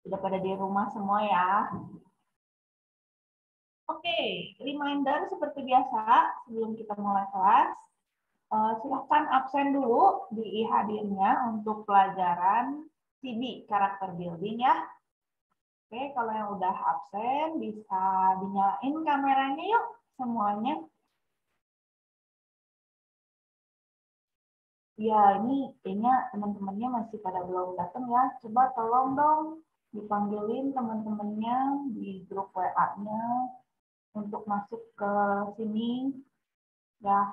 Sudah pada di rumah semua ya. Oke, reminder seperti biasa sebelum kita mulai kelas. Silahkan absen dulu di hadirnya untuk pelajaran CB, karakter building ya. Oke, kalau yang udah absen bisa dinyalain kameranya yuk semuanya. Ya, ini kayaknya teman-temannya masih pada belum datang ya. Coba tolong dong dipanggilin teman-temannya di grup WA-nya untuk masuk ke sini. Ya,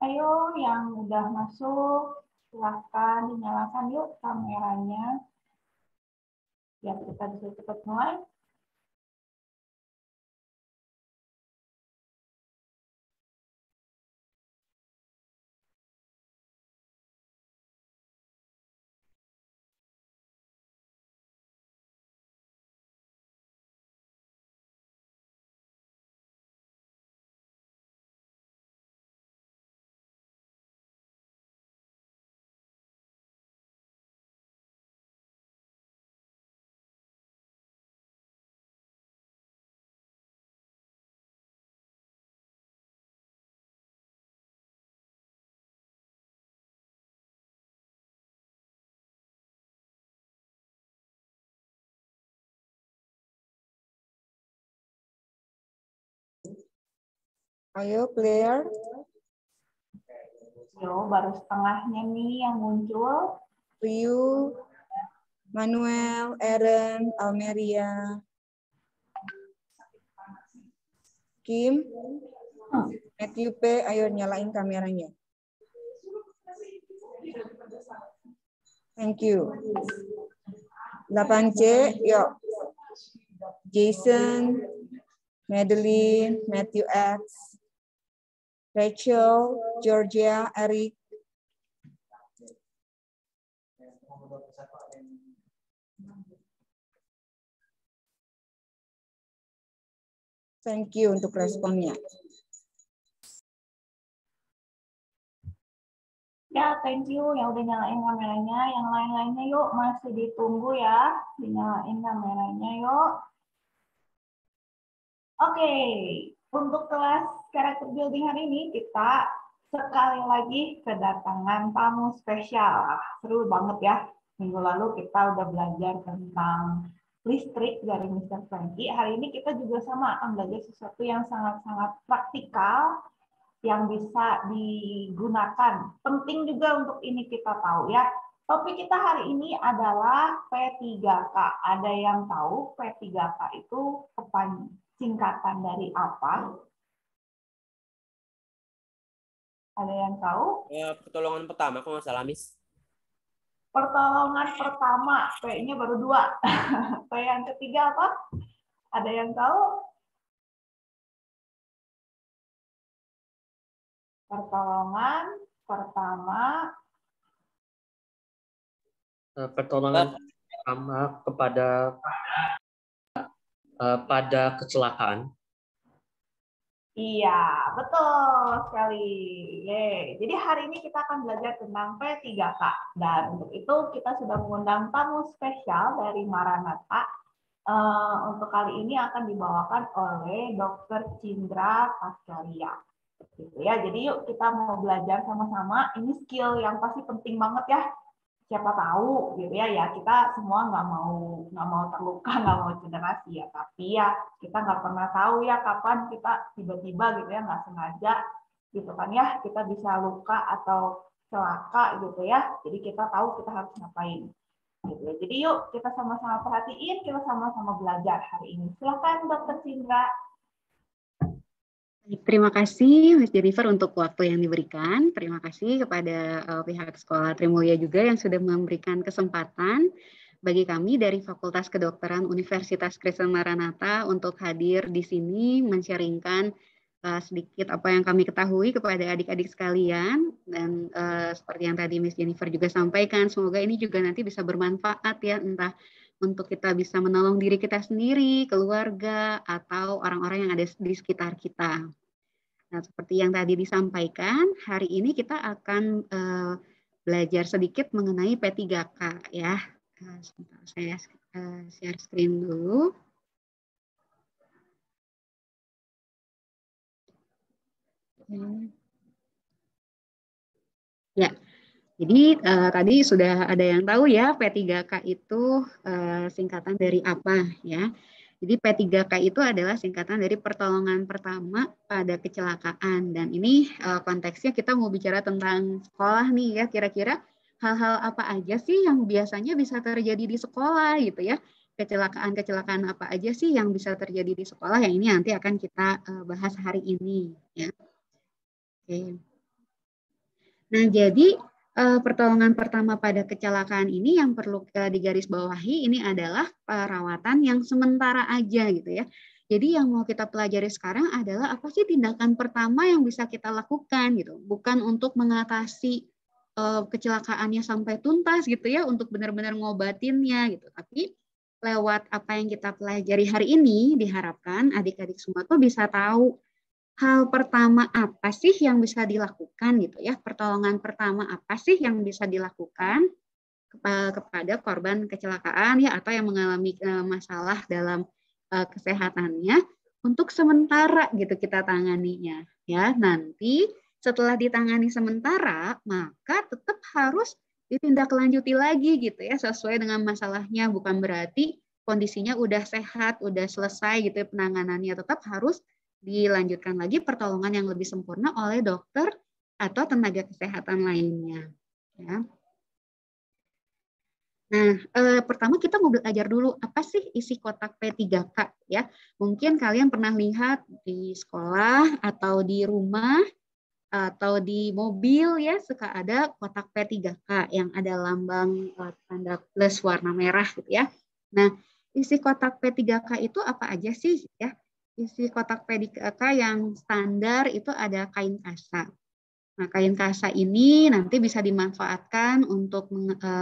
ayo yang udah masuk, silahkan dinyalakan yuk kameranya. Biar kita bisa cepat mulai. Ayo, clear. Yo, baru setengahnya nih yang muncul. Riu, Manuel, Aaron, Almeria, Kim, Matthew P. Ayo nyalain kameranya. Thank you. 8C, yuk. Jason, Madeline, Matthew X, Rachel, Georgia, Eric. Thank you untuk responnya. Ya, thank you yang udah nyalain kameranya. Yang lain-lainnya yuk, masih ditunggu ya. Dinyalain kameranya yuk. Oke, untuk kelas karakter building hari ini kita sekali lagi kedatangan tamu spesial. Seru banget ya. Minggu lalu kita udah belajar tentang listrik dari Mr. Frankie. Hari ini kita juga sama akan belajar sesuatu yang sangat-sangat praktikal yang bisa digunakan. Penting juga untuk ini kita tahu ya. Topik kita hari ini adalah P3K. Ada yang tahu P3K itu singkatan dari apa? Ada yang tahu? Pertolongan pertama, kalau nggak salah, Miss. Pertolongan pertama, P-nya baru 2. P yang ketiga apa? Ada yang tahu? Pertolongan pertama. Pertolongan pertama kepada pada kecelakaan. Iya, betul sekali. Yeay. Jadi hari ini kita akan belajar tentang P3K. Dan untuk itu kita sudah mengundang tamu spesial dari Maranatha. Untuk kali ini akan dibawakan oleh Dr. Cindra Pascaria. Gitu ya. Jadi yuk kita mau belajar sama-sama. Ini skill yang pasti penting banget ya. Siapa tahu gitu ya kita semua nggak mau terluka, nggak mau cedera sih ya, tapi ya kita nggak pernah tahu ya kapan kita tiba-tiba gitu ya nggak sengaja gitu kan ya kita bisa luka atau celaka gitu ya, jadi kita tahu kita harus ngapain gitu ya. Jadi yuk kita sama-sama perhatiin, kita sama-sama belajar hari ini. Silakan Dokter Cindra. Terima kasih Mas Jennifer untuk waktu yang diberikan. Terima kasih kepada pihak Sekolah Trimulya juga yang sudah memberikan kesempatan bagi kami dari Fakultas Kedokteran Universitas Kristen Maranatha untuk hadir di sini men-sharingkan sedikit apa yang kami ketahui kepada adik-adik sekalian. Dan seperti yang tadi Miss Jennifer juga sampaikan, semoga ini juga nanti bisa bermanfaat ya, entah untuk kita bisa menolong diri kita sendiri, keluarga, atau orang-orang yang ada di sekitar kita. Nah, seperti yang tadi disampaikan, hari ini kita akan belajar sedikit mengenai P3K ya. Sebentar, saya share screen dulu. Ya. Jadi tadi sudah ada yang tahu ya P3K itu singkatan dari apa ya. Jadi P3K itu adalah singkatan dari pertolongan pertama pada kecelakaan. Dan ini konteksnya kita mau bicara tentang sekolah nih ya. Kira-kira hal-hal apa aja sih yang biasanya bisa terjadi di sekolah gitu ya. Kecelakaan-kecelakaan apa aja sih yang bisa terjadi di sekolah, yang ini nanti akan kita bahas hari ini ya. Oke. Nah, jadi pertolongan pertama pada kecelakaan ini yang perlu digarisbawahi ini adalah perawatan yang sementara aja gitu ya. Jadi yang mau kita pelajari sekarang adalah apa sih tindakan pertama yang bisa kita lakukan gitu. Bukan untuk mengatasi kecelakaannya sampai tuntas gitu ya, untuk benar-benar ngobatinnya gitu. Tapi lewat apa yang kita pelajari hari ini diharapkan adik-adik semua tuh bisa tahu hal pertama apa sih yang bisa dilakukan gitu ya, pertolongan pertama apa sih yang bisa dilakukan kepada korban kecelakaan ya, atau yang mengalami masalah dalam kesehatannya untuk sementara gitu kita tanganinya ya. Nanti setelah ditangani sementara maka tetap harus ditindaklanjuti lagi gitu ya, sesuai dengan masalahnya. Bukan berarti kondisinya udah sehat, udah selesai gitu ya penanganannya, tetap harus dilanjutkan lagi pertolongan yang lebih sempurna oleh dokter atau tenaga kesehatan lainnya. Ya. Nah, pertama kita mau belajar dulu apa sih isi kotak P3K ya. Mungkin kalian pernah lihat di sekolah atau di rumah atau di mobil ya, suka ada kotak P3K yang ada lambang tanda plus warna merah gitu ya. Nah, isi kotak P3K itu apa aja sih ya? Isi kotak P3K yang standar itu ada kain kasa. Nah, kain kasa ini nanti bisa dimanfaatkan untuk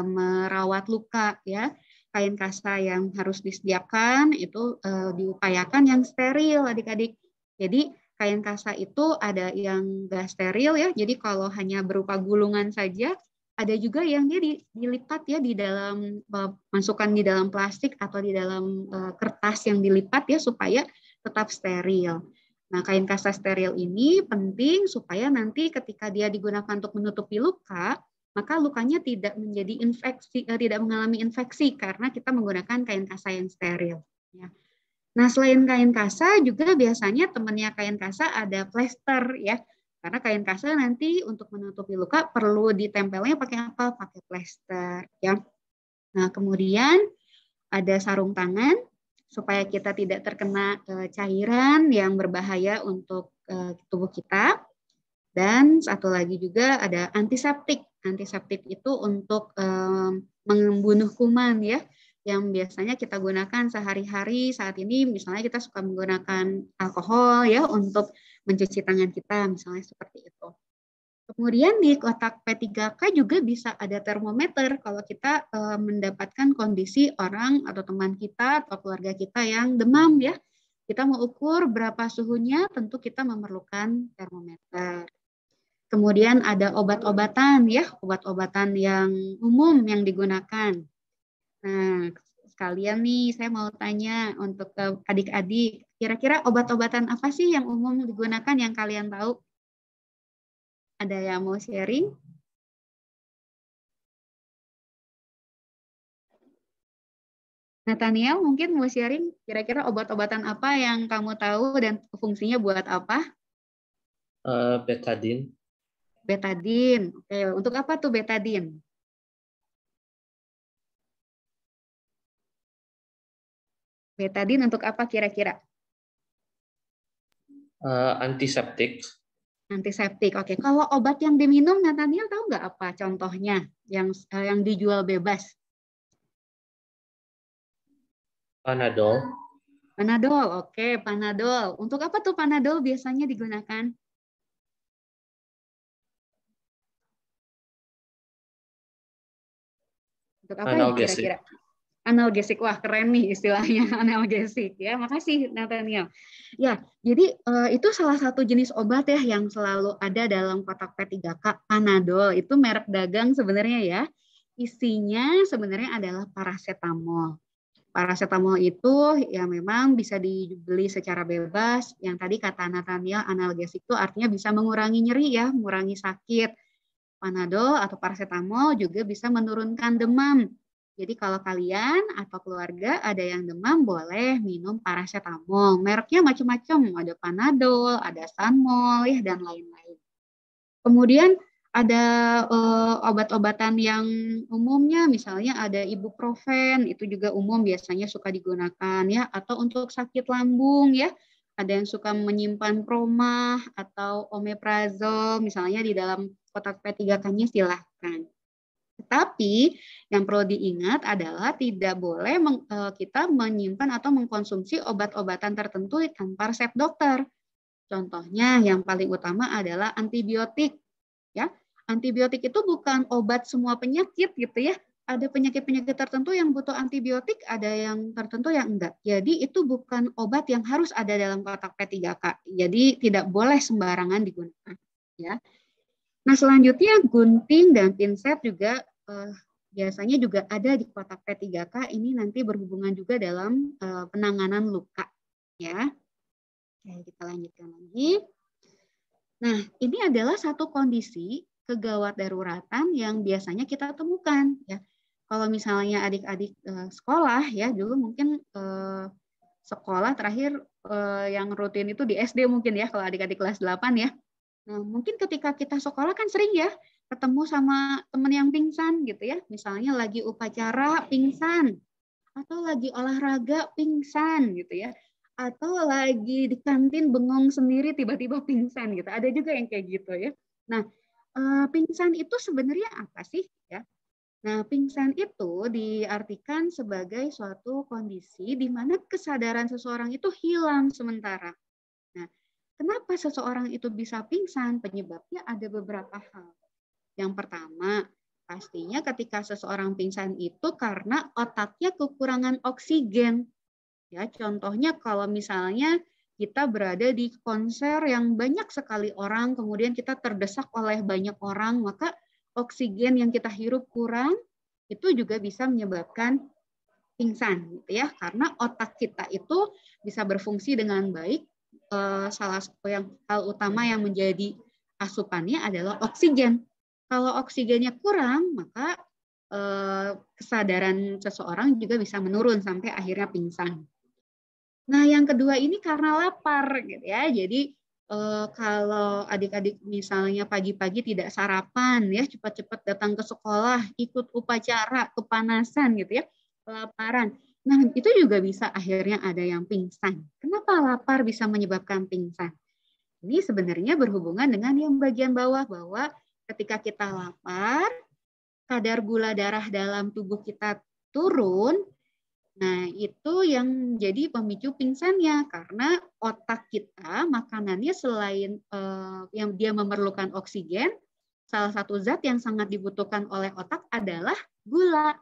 merawat luka ya. Kain kasa yang harus disediakan itu diupayakan yang steril adik-adik. Jadi kain kasa itu ada yang nggak steril ya. Jadi kalau hanya berupa gulungan saja, ada juga yang dia dilipat ya di dalam, masukkan di dalam plastik atau di dalam kertas yang dilipat ya supaya tetap steril. Nah, kain kasa steril ini penting supaya nanti ketika dia digunakan untuk menutupi luka, maka lukanya tidak menjadi infeksi, tidak mengalami infeksi karena kita menggunakan kain kasa yang steril. Ya. Nah, selain kain kasa juga biasanya temannya kain kasa ada plester ya. Karena kain kasa nanti untuk menutupi luka perlu ditempelnya pakai apa? Pakai plester ya. Nah, kemudian ada sarung tangan supaya kita tidak terkena cairan yang berbahaya untuk tubuh kita. Dan satu lagi juga ada antiseptik. Antiseptik itu untuk membunuh kuman ya, yang biasanya kita gunakan sehari-hari. Saat ini misalnya kita suka menggunakan alkohol ya untuk mencuci tangan kita, misalnya seperti itu. Kemudian di kotak P3K juga bisa ada termometer kalau kita mendapatkan kondisi orang atau teman kita atau keluarga kita yang demam ya. Kita mau ukur berapa suhunya, tentu kita memerlukan termometer. Kemudian ada obat-obatan ya, obat-obatan yang umum yang digunakan. Nah, sekalian nih saya mau tanya untuk ke adik-adik, kira-kira obat-obatan apa sih yang umum digunakan yang kalian tahu? Ada yang mau sharing? Nathaniel mungkin mau sharing kira-kira obat-obatan apa yang kamu tahu dan fungsinya buat apa? Betadine. Betadine. Oke, untuk apa tuh betadine? Betadine untuk apa kira-kira? Antiseptik. Antiseptik. Oke, kalau obat yang diminum Nathaniel tahu nggak apa contohnya yang dijual bebas? Panadol. Panadol. Oke, Panadol. Untuk apa tuh Panadol biasanya digunakan? Untuk apa ya kira-kira? Analgesik. Wah, keren nih istilahnya analgesik ya. Makasih Nathaniel. Ya, jadi itu salah satu jenis obat ya yang selalu ada dalam kotak P3K, Panadol. Itu merek dagang sebenarnya ya. Isinya sebenarnya adalah paracetamol. Paracetamol itu ya memang bisa dibeli secara bebas. Yang tadi kata Nathaniel, analgesik itu artinya bisa mengurangi nyeri ya, mengurangi sakit. Panadol atau paracetamol juga bisa menurunkan demam. Jadi kalau kalian atau keluarga ada yang demam, boleh minum paracetamol. Mereknya macam-macam, ada Panadol, ada Sanmol, ya dan lain-lain. Kemudian ada obat-obatan yang umumnya, misalnya ada ibuprofen, itu juga umum biasanya suka digunakan ya, atau untuk sakit lambung ya. Ada yang suka menyimpan promah atau omeprazol, misalnya di dalam kotak P3K-nya silahkan. Tetapi yang perlu diingat adalah tidak boleh kita menyimpan atau mengkonsumsi obat-obatan tertentu tanpa resep dokter. Contohnya yang paling utama adalah antibiotik. Ya, antibiotik itu bukan obat semua penyakit gitu ya. Ada penyakit-penyakit tertentu yang butuh antibiotik, ada yang tertentu yang enggak. Jadi itu bukan obat yang harus ada dalam kotak P3K. Jadi tidak boleh sembarangan digunakan. Ya. Nah selanjutnya gunting dan pinset juga biasanya juga ada di kotak P3K. Ini nanti berhubungan juga dalam penanganan luka. Ya. Oke, kita lanjutkan lagi. Nah ini adalah satu kondisi kegawat daruratan yang biasanya kita temukan. Ya. Kalau misalnya adik-adik sekolah ya dulu mungkin sekolah terakhir yang rutin itu di SD mungkin ya kalau adik-adik kelas 8 ya. Nah, mungkin ketika kita sekolah kan sering ya ketemu sama teman yang pingsan gitu ya. Misalnya lagi upacara pingsan atau lagi olahraga pingsan gitu ya. Atau lagi di kantin bengong sendiri tiba-tiba pingsan gitu. Ada juga yang kayak gitu ya. Nah, pingsan itu sebenarnya apa sih ya? Nah, pingsan itu diartikan sebagai suatu kondisi di mana kesadaran seseorang itu hilang sementara. Nah, kenapa seseorang itu bisa pingsan? Penyebabnya ada beberapa hal. Yang pertama, pastinya ketika seseorang pingsan itu karena otaknya kekurangan oksigen. Ya, contohnya kalau misalnya kita berada di konser yang banyak sekali orang, kemudian kita terdesak oleh banyak orang, maka oksigen yang kita hirup kurang, itu juga bisa menyebabkan pingsan, gitu ya. Karena otak kita itu bisa berfungsi dengan baik. Salah satu yang hal utama yang menjadi asupannya adalah oksigen. Kalau oksigennya kurang, maka kesadaran seseorang juga bisa menurun sampai akhirnya pingsan. Nah, yang kedua ini karena lapar, gitu ya. Jadi kalau adik-adik misalnya pagi-pagi tidak sarapan, ya cepat-cepat datang ke sekolah, ikut upacara, kepanasan, gitu ya, kelaparan. Nah, itu juga bisa akhirnya ada yang pingsan. Kenapa lapar bisa menyebabkan pingsan? Ini sebenarnya berhubungan dengan yang bagian bawah, bahwa ketika kita lapar, kadar gula darah dalam tubuh kita turun. Nah, itu yang jadi pemicu pingsannya karena otak kita makanannya selain yang dia memerlukan oksigen, salah satu zat yang sangat dibutuhkan oleh otak adalah gula.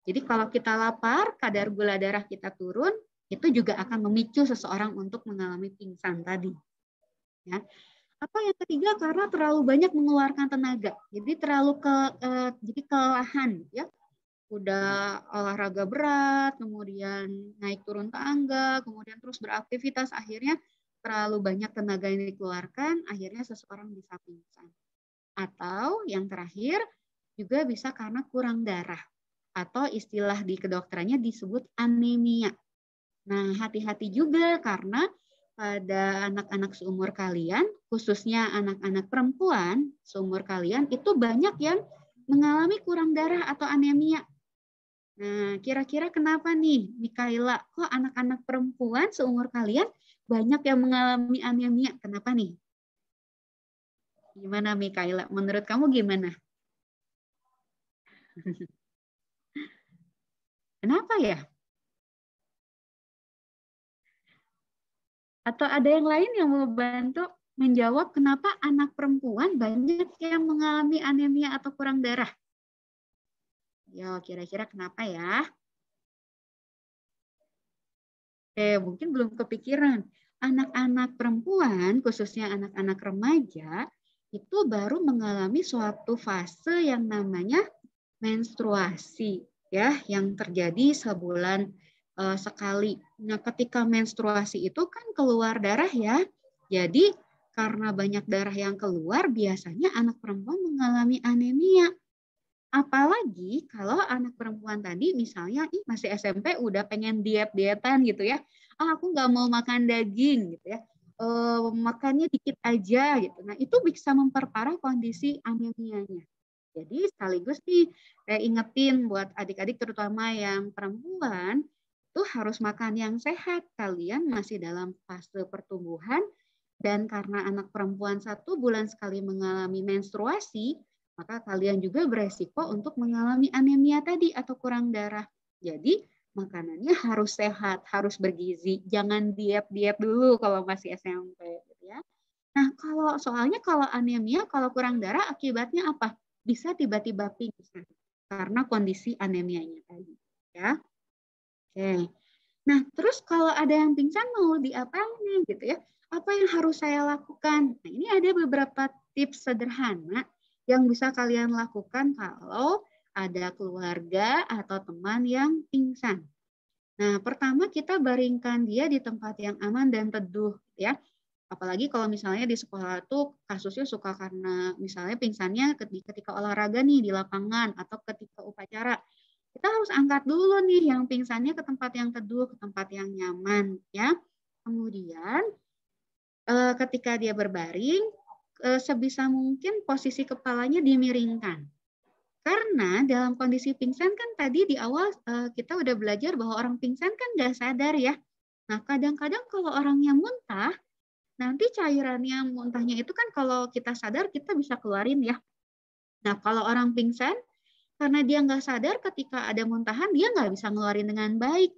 Jadi kalau kita lapar, kadar gula darah kita turun, Itu juga akan memicu seseorang untuk mengalami pingsan tadi. Ya. Atau yang ketiga karena terlalu banyak mengeluarkan tenaga, jadi jadi kelelahan, ya. Udah olahraga berat, kemudian naik turun tangga, kemudian terus beraktivitas, akhirnya terlalu banyak tenaga yang dikeluarkan, akhirnya seseorang bisa pingsan. Atau yang terakhir juga bisa karena kurang darah, atau istilah di kedokterannya disebut anemia. Nah, hati-hati juga karena pada anak-anak seumur kalian, khususnya anak-anak perempuan seumur kalian, itu banyak yang mengalami kurang darah atau anemia. Nah, kira-kira kenapa nih, Mikaela? Kok anak-anak perempuan seumur kalian banyak yang mengalami anemia? Kenapa nih? Gimana, Mikaela? Menurut kamu gimana? Kenapa ya? Atau ada yang lain yang mau bantu menjawab kenapa anak perempuan banyak yang mengalami anemia atau kurang darah? Yo, kira-kira kenapa ya? Mungkin belum kepikiran. Anak-anak perempuan, khususnya anak-anak remaja, itu baru mengalami suatu fase yang namanya menstruasi, ya, yang terjadi sebulan sekali. Nah, ketika menstruasi itu kan keluar darah ya. Jadi karena banyak darah yang keluar, biasanya anak perempuan mengalami anemia. Apalagi kalau anak perempuan tadi misalnya masih SMP udah pengen diet-dietan gitu ya. Aku nggak mau makan daging gitu ya. Makannya dikit aja gitu. Nah, itu bisa memperparah kondisi anemianya. Jadi sekaligus nih ingetin buat adik-adik terutama yang perempuan itu harus makan yang sehat. Kalian masih dalam fase pertumbuhan dan karena anak perempuan 1 bulan sekali mengalami menstruasi, maka kalian juga beresiko untuk mengalami anemia tadi atau kurang darah. Jadi makanannya harus sehat, harus bergizi. Jangan diet-diet dulu kalau masih SMP. Ya. Nah, soalnya kalau anemia, kalau kurang darah akibatnya apa? Bisa tiba-tiba pingsan karena kondisi anemianya tadi. Ya. Oke. Nah, terus kalau ada yang pingsan mau diapain nih gitu ya? Apa yang harus saya lakukan? Nah, ini ada beberapa tips sederhana yang bisa kalian lakukan kalau ada keluarga atau teman yang pingsan. Nah, pertama kita baringkan dia di tempat yang aman dan teduh, ya. Apalagi kalau misalnya di sekolah itu kasusnya suka karena misalnya pingsannya ketika olahraga nih di lapangan atau ketika upacara. Kita harus angkat dulu nih yang pingsannya ke tempat yang teduh, ke tempat yang nyaman, ya. Kemudian ketika dia berbaring, sebisa mungkin posisi kepalanya dimiringkan. Karena dalam kondisi pingsan kan tadi di awal kita udah belajar bahwa orang pingsan kan nggak sadar ya. Nah, kadang-kadang kalau orangnya muntah, nanti cairannya muntahnya itu kan kalau kita sadar kita bisa keluarin ya. Nah, kalau orang pingsan, karena dia nggak sadar ketika ada muntahan, dia nggak bisa ngeluarin dengan baik.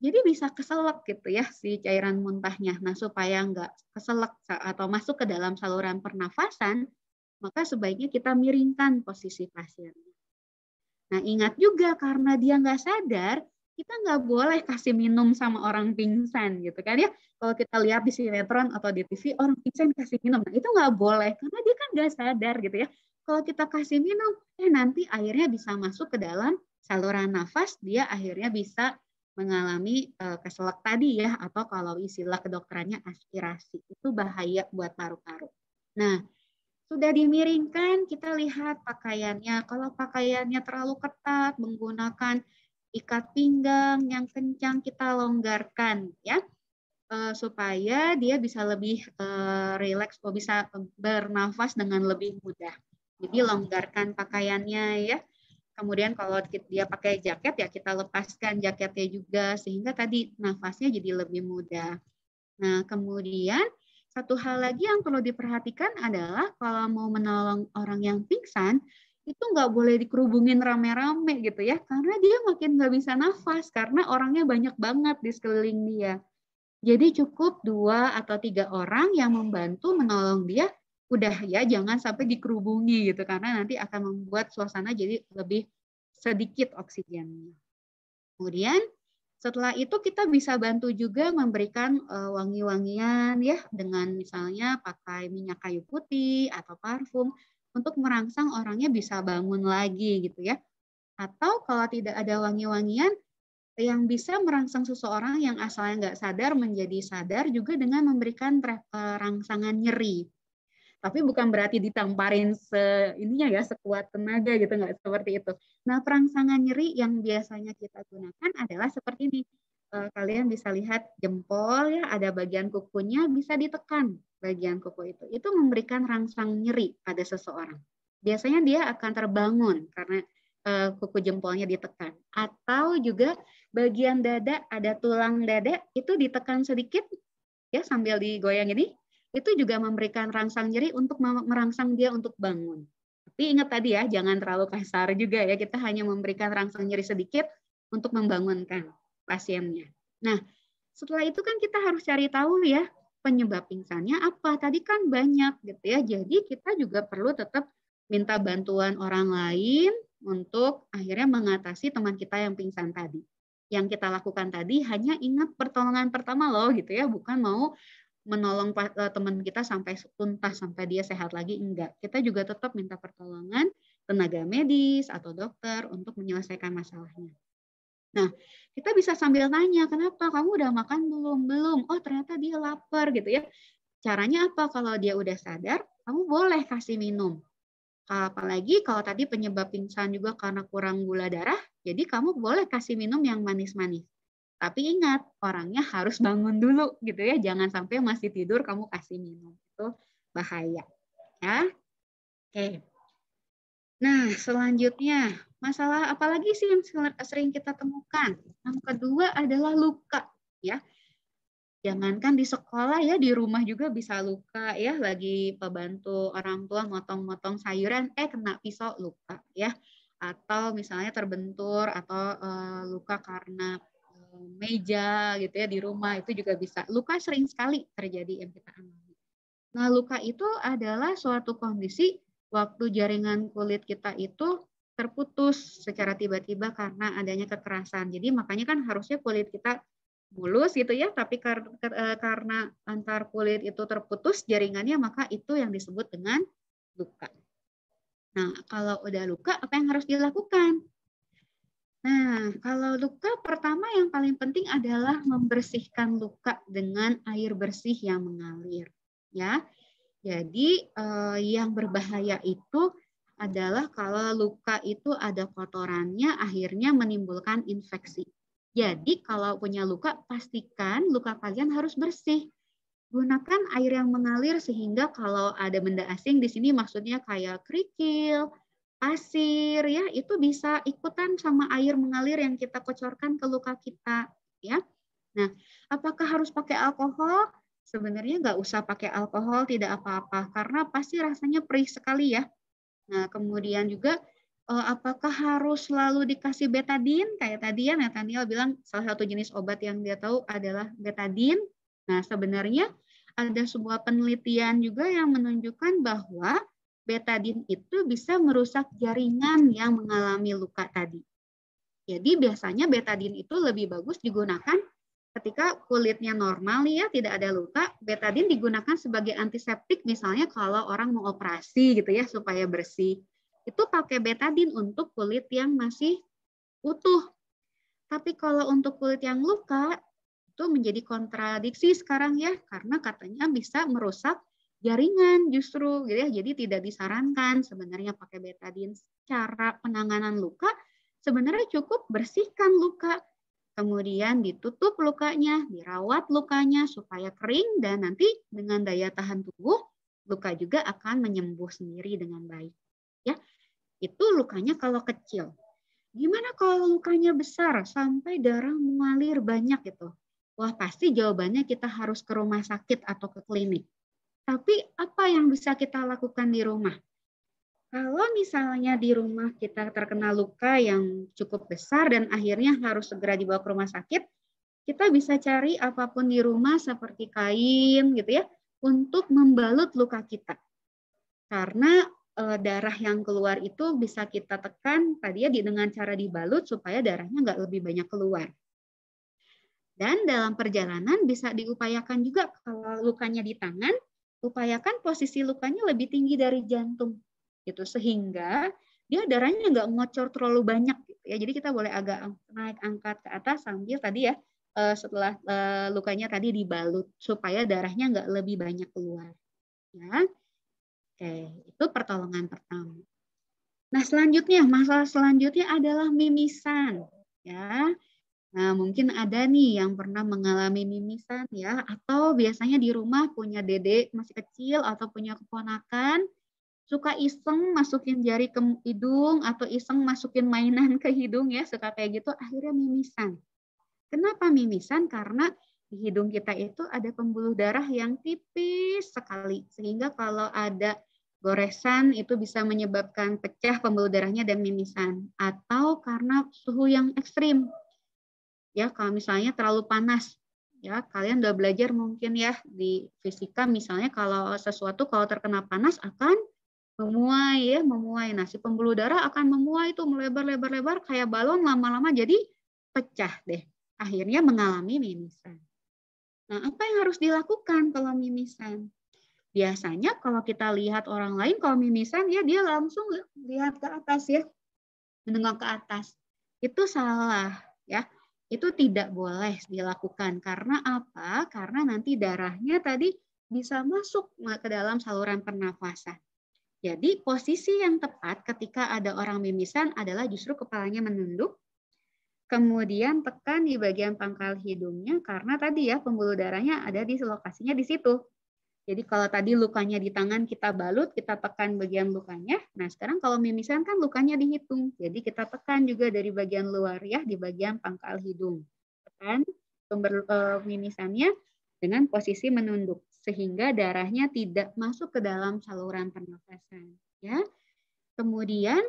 Jadi bisa keselak gitu ya si cairan muntahnya. Nah, supaya nggak keselak atau masuk ke dalam saluran pernafasan, maka sebaiknya kita miringkan posisi pasiennya. Nah, ingat juga karena dia nggak sadar, kita nggak boleh kasih minum sama orang pingsan gitu kan ya. Kalau kita lihat di sinetron atau di TV, orang pingsan kasih minum. Nah, itu nggak boleh karena dia kan nggak sadar gitu ya. Kalau kita kasih minum, nanti airnya bisa masuk ke dalam saluran nafas, dia akhirnya bisa mengalami keselak tadi ya, atau kalau istilah kedokterannya aspirasi. Itu bahaya buat paru-paru. Nah, sudah dimiringkan, kita lihat pakaiannya. Kalau pakaiannya terlalu ketat, menggunakan ikat pinggang yang kencang, kita longgarkan ya, supaya dia bisa lebih rileks, bisa bernafas dengan lebih mudah. Jadi longgarkan pakaiannya ya. Kemudian kalau dia pakai jaket ya kita lepaskan jaketnya juga sehingga tadi nafasnya jadi lebih mudah. Nah, kemudian satu hal lagi yang perlu diperhatikan adalah kalau mau menolong orang yang pingsan, itu nggak boleh dikerubungin rame-rame gitu ya, karena dia makin nggak bisa nafas karena orangnya banyak banget di sekeliling dia. Jadi cukup 2 atau 3 orang yang membantu menolong dia, udah ya jangan sampai dikerubungi gitu karena nanti akan membuat suasana jadi lebih sedikit oksigennya. Kemudian Setelah itu kita bisa bantu juga memberikan wangi-wangian ya dengan misalnya pakai minyak kayu putih atau parfum untuk merangsang orangnya bisa bangun lagi gitu ya. Atau kalau tidak ada wangi-wangian yang bisa merangsang seseorang yang asalnya nggak sadar menjadi sadar juga dengan memberikan rangsangan nyeri. Tapi bukan berarti ditamparin ininya ya sekuat tenaga gitu, nggak seperti itu. Nah, perangsangan nyeri yang biasanya kita gunakan adalah seperti ini. Kalian bisa lihat jempol ya, ada bagian kukunya bisa ditekan bagian kuku itu. Itu memberikan rangsang nyeri pada seseorang. Biasanya dia akan terbangun karena kuku jempolnya ditekan. Atau juga bagian dada, ada tulang dada itu ditekan sedikit ya sambil digoyang ini. Itu juga memberikan rangsang nyeri untuk merangsang dia untuk bangun. Tapi ingat tadi ya, jangan terlalu kasar juga ya. Kita hanya memberikan rangsang nyeri sedikit untuk membangunkan pasiennya. Nah, setelah itu kan kita harus cari tahu ya, penyebab pingsannya apa. Tadi kan banyak gitu ya. Jadi kita juga perlu tetap minta bantuan orang lain untuk akhirnya mengatasi teman kita yang pingsan tadi. Yang kita lakukan tadi hanya ingat pertolongan pertama loh gitu ya, bukan mau menolong teman kita sampai tuntas, sampai dia sehat lagi, enggak. Kita juga tetap minta pertolongan tenaga medis atau dokter untuk menyelesaikan masalahnya. Nah, kita bisa sambil tanya, kenapa kamu udah makan belum? Belum. Oh, ternyata dia lapar gitu ya. Caranya apa? Kalau dia udah sadar, kamu boleh kasih minum. Apalagi kalau tadi penyebab pingsan juga karena kurang gula darah, jadi kamu boleh kasih minum yang manis-manis. Tapi ingat, orangnya harus bangun dulu gitu ya. Jangan sampai masih tidur kamu kasih minum. Itu bahaya. Ya. Oke. Nah, selanjutnya, masalah apa lagi sih yang sering kita temukan? Yang kedua adalah luka, ya. Jangankan di sekolah ya, di rumah juga bisa luka ya. Lagi pembantu orang tua motong-motong sayuran, kena pisau luka ya. Atau misalnya terbentur atau luka karena meja gitu ya di rumah, itu juga bisa. Luka sering sekali terjadi yang kita alami. Nah, luka itu adalah suatu kondisi waktu jaringan kulit kita itu terputus secara tiba-tiba karena adanya kekerasan. Jadi makanya kan harusnya kulit kita mulus gitu ya, tapi karena antar kulit itu terputus jaringannya, maka itu yang disebut dengan luka. Nah, kalau udah luka, apa yang harus dilakukan? Nah, kalau luka pertama yang paling penting adalah membersihkan luka dengan air bersih yang mengalir, ya. Jadi yang berbahaya itu adalah kalau luka itu ada kotorannya, akhirnya menimbulkan infeksi. Jadi kalau punya luka, pastikan luka kalian harus bersih. Gunakan air yang mengalir sehingga kalau ada benda asing di sini maksudnya kayak kerikil, pasir ya, itu bisa ikutan sama air mengalir yang kita kocorkan ke luka kita ya. Nah, apakah harus pakai alkohol? Sebenarnya nggak usah pakai alkohol, tidak apa-apa karena pasti rasanya perih sekali ya. Nah, kemudian juga apakah harus selalu dikasih betadine? Kayak tadi ya Nathaniel bilang salah satu jenis obat yang dia tahu adalah betadine. Nah, sebenarnya ada sebuah penelitian juga yang menunjukkan bahwa betadine itu bisa merusak jaringan yang mengalami luka tadi. Jadi biasanya betadine itu lebih bagus digunakan ketika kulitnya normal ya, tidak ada luka. Betadine digunakan sebagai antiseptik misalnya kalau orang mau operasi gitu ya supaya bersih. Itu pakai betadine untuk kulit yang masih utuh. Tapi kalau untuk kulit yang luka itu menjadi kontradiksi sekarang ya, karena katanya bisa merusak jaringan justru gitu ya. Jadi tidak disarankan sebenarnya pakai betadine. Cara penanganan luka sebenarnya cukup bersihkan luka, kemudian ditutup lukanya, dirawat lukanya supaya kering dan nanti dengan daya tahan tubuh luka juga akan menyembuh sendiri dengan baik. Ya, itu lukanya kalau kecil. Gimana kalau lukanya besar sampai darah mengalir banyak gitu? Wah, pasti jawabannya kita harus ke rumah sakit atau ke klinik. Tapi apa yang bisa kita lakukan di rumah? Kalau misalnya di rumah kita terkena luka yang cukup besar dan akhirnya harus segera dibawa ke rumah sakit, kita bisa cari apapun di rumah seperti kain gitu ya, untuk membalut luka kita. Karena darah yang keluar itu bisa kita tekan tadi ya dengan cara dibalut supaya darahnya nggak lebih banyak keluar. Dan dalam perjalanan bisa diupayakan juga kalau lukanya di tangan, upayakan posisi lukanya lebih tinggi dari jantung, gitu, sehingga dia darahnya nggak ngocor terlalu banyak, gitu ya. Jadi kita boleh agak naik angkat ke atas sambil tadi ya, setelah lukanya tadi dibalut supaya darahnya nggak lebih banyak keluar. Ya, oke, itu pertolongan pertama. Nah, selanjutnya, masalah selanjutnya adalah mimisan, ya. Nah, mungkin ada nih yang pernah mengalami mimisan ya, atau biasanya di rumah punya dedek masih kecil atau punya keponakan, suka iseng masukin jari ke hidung atau iseng masukin mainan ke hidung ya, suka kayak gitu, akhirnya mimisan. Kenapa mimisan? Karena di hidung kita itu ada pembuluh darah yang tipis sekali, sehingga kalau ada goresan itu bisa menyebabkan pecah pembuluh darahnya dan mimisan. Atau karena suhu yang ekstrim. Ya, kalau misalnya terlalu panas, ya kalian udah belajar mungkin ya di fisika misalnya kalau sesuatu kalau terkena panas akan memuai ya, memuai. Nah, si pembuluh darah akan memuai itu melebar kayak balon, lama-lama jadi pecah deh. Akhirnya mengalami mimisan. Nah, apa yang harus dilakukan kalau mimisan? Biasanya kalau kita lihat orang lain kalau mimisan ya dia langsung lihat ke atas ya, menengok ke atas. Itu salah ya. Itu tidak boleh dilakukan. Karena apa? Karena nanti darahnya tadi bisa masuk ke dalam saluran pernafasan. Jadi posisi yang tepat ketika ada orang mimisan adalah justru kepalanya menunduk, kemudian tekan di bagian pangkal hidungnya karena tadi ya pembuluh darahnya ada di lokasinya di situ. Jadi kalau tadi lukanya di tangan kita balut, kita tekan bagian lukanya. Nah sekarang kalau mimisan kan lukanya dihitung. Jadi kita tekan juga dari bagian luar ya, di bagian pangkal hidung. Tekan mimisannya dengan posisi menunduk. Sehingga darahnya tidak masuk ke dalam saluran pernafasan. Ya. Kemudian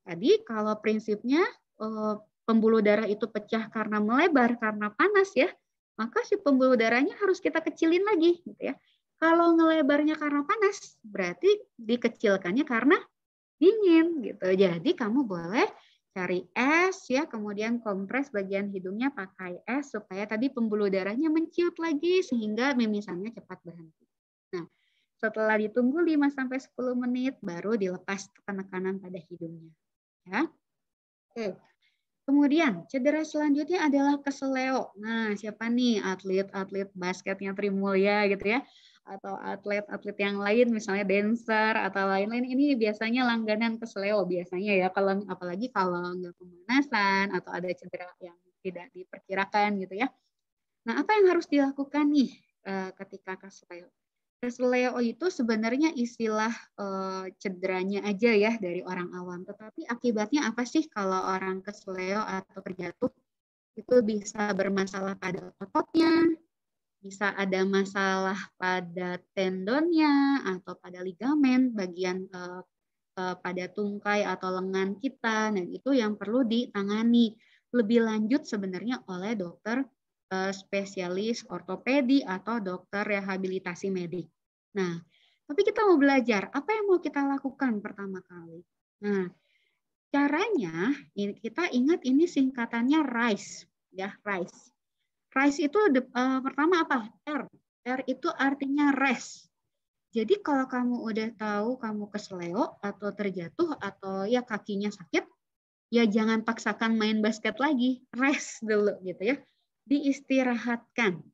tadi kalau prinsipnya pembuluh darah itu pecah karena melebar, karena panas ya, maka si pembuluh darahnya harus kita kecilin lagi. Gitu ya. Kalau ngelebarnya karena panas, berarti dikecilkannya karena dingin gitu. Jadi kamu boleh cari es ya, kemudian kompres bagian hidungnya pakai es supaya tadi pembuluh darahnya menciut lagi sehingga mimisannya cepat berhenti. Nah, setelah ditunggu 5-10 menit baru dilepas penekanan pada hidungnya. Ya. Oke. Kemudian cedera selanjutnya adalah keseleo. Nah, siapa nih atlet-atlet basketnya Trimulya gitu ya? Atau atlet-atlet yang lain misalnya dancer atau lain-lain ini biasanya langganan keseleo biasanya ya kalau apalagi kalau nggak pemanasan atau ada cedera yang tidak diperkirakan gitu ya. Nah, apa yang harus dilakukan nih ketika keseleo? Keseleo itu sebenarnya istilah cederanya aja ya dari orang awam. Tetapi akibatnya apa sih kalau orang keseleo atau terjatuh? Itu bisa bermasalah pada ototnya, bisa ada masalah pada tendonnya atau pada ligamen bagian pada tungkai atau lengan kita. Dan itu yang perlu ditangani lebih lanjut sebenarnya oleh dokter spesialis ortopedi atau dokter rehabilitasi medik. Nah, tapi kita mau belajar, apa yang mau kita lakukan pertama kali? Nah, caranya kita ingat ini singkatannya RICE, ya RICE. RICE itu pertama apa? R. R itu artinya rest. Jadi kalau kamu udah tahu kamu keseleo atau terjatuh atau ya kakinya sakit, ya jangan paksakan main basket lagi, rest dulu gitu ya. Diistirahatkan.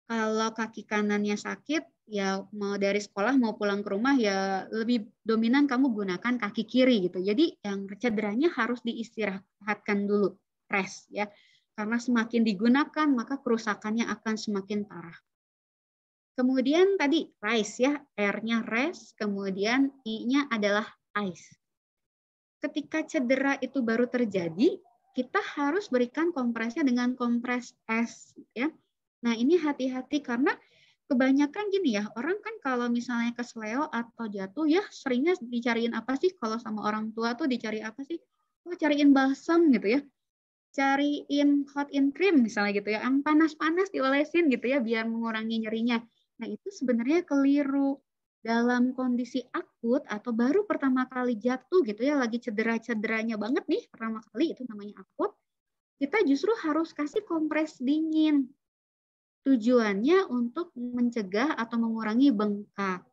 Kalau kaki kanannya sakit, ya mau dari sekolah mau pulang ke rumah ya lebih dominan kamu gunakan kaki kiri gitu. Jadi yang cederanya harus diistirahatkan dulu, rest ya. Karena semakin digunakan maka kerusakannya akan semakin parah. Kemudian tadi rise ya, R-nya rest, kemudian I-nya adalah ice. Ketika cedera itu baru terjadi, kita harus berikan kompresnya dengan kompres es ya. Nah, ini hati-hati karena kebanyakan gini ya, orang kan kalau misalnya keseleo atau jatuh ya seringnya dicariin apa sih kalau sama orang tua tuh dicari apa sih? Oh, cariin balsam gitu ya. Cariin hot in cream misalnya gitu ya, yang panas-panas diolesin gitu ya biar mengurangi nyerinya. Nah, itu sebenarnya keliru. Dalam kondisi akut atau baru pertama kali jatuh gitu ya, lagi cedera-cederanya banget nih pertama kali, itu namanya akut, kita kita justru harus kasih kompres dingin. Tujuannya untuk mencegah atau mengurangi bengkak.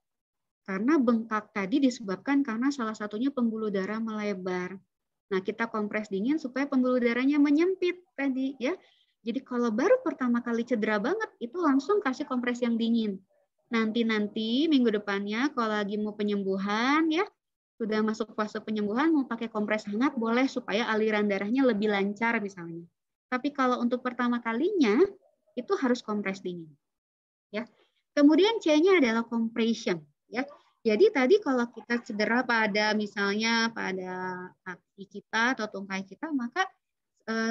Karena bengkak tadi disebabkan karena salah satunya pembuluh darah melebar. Nah, kita kompres dingin supaya pembuluh darahnya menyempit tadi ya. Jadi kalau baru pertama kali cedera banget, itu langsung kasih kompres yang dingin. Nanti minggu depannya kalau lagi mau penyembuhan ya, sudah masuk fase penyembuhan mau pakai kompres hangat boleh supaya aliran darahnya lebih lancar misalnya. Tapi kalau untuk pertama kalinya itu harus kompres dingin. Ya. Kemudian C-nya adalah compression ya. Jadi tadi kalau kita cedera pada misalnya pada kaki kita atau tungkai kita, maka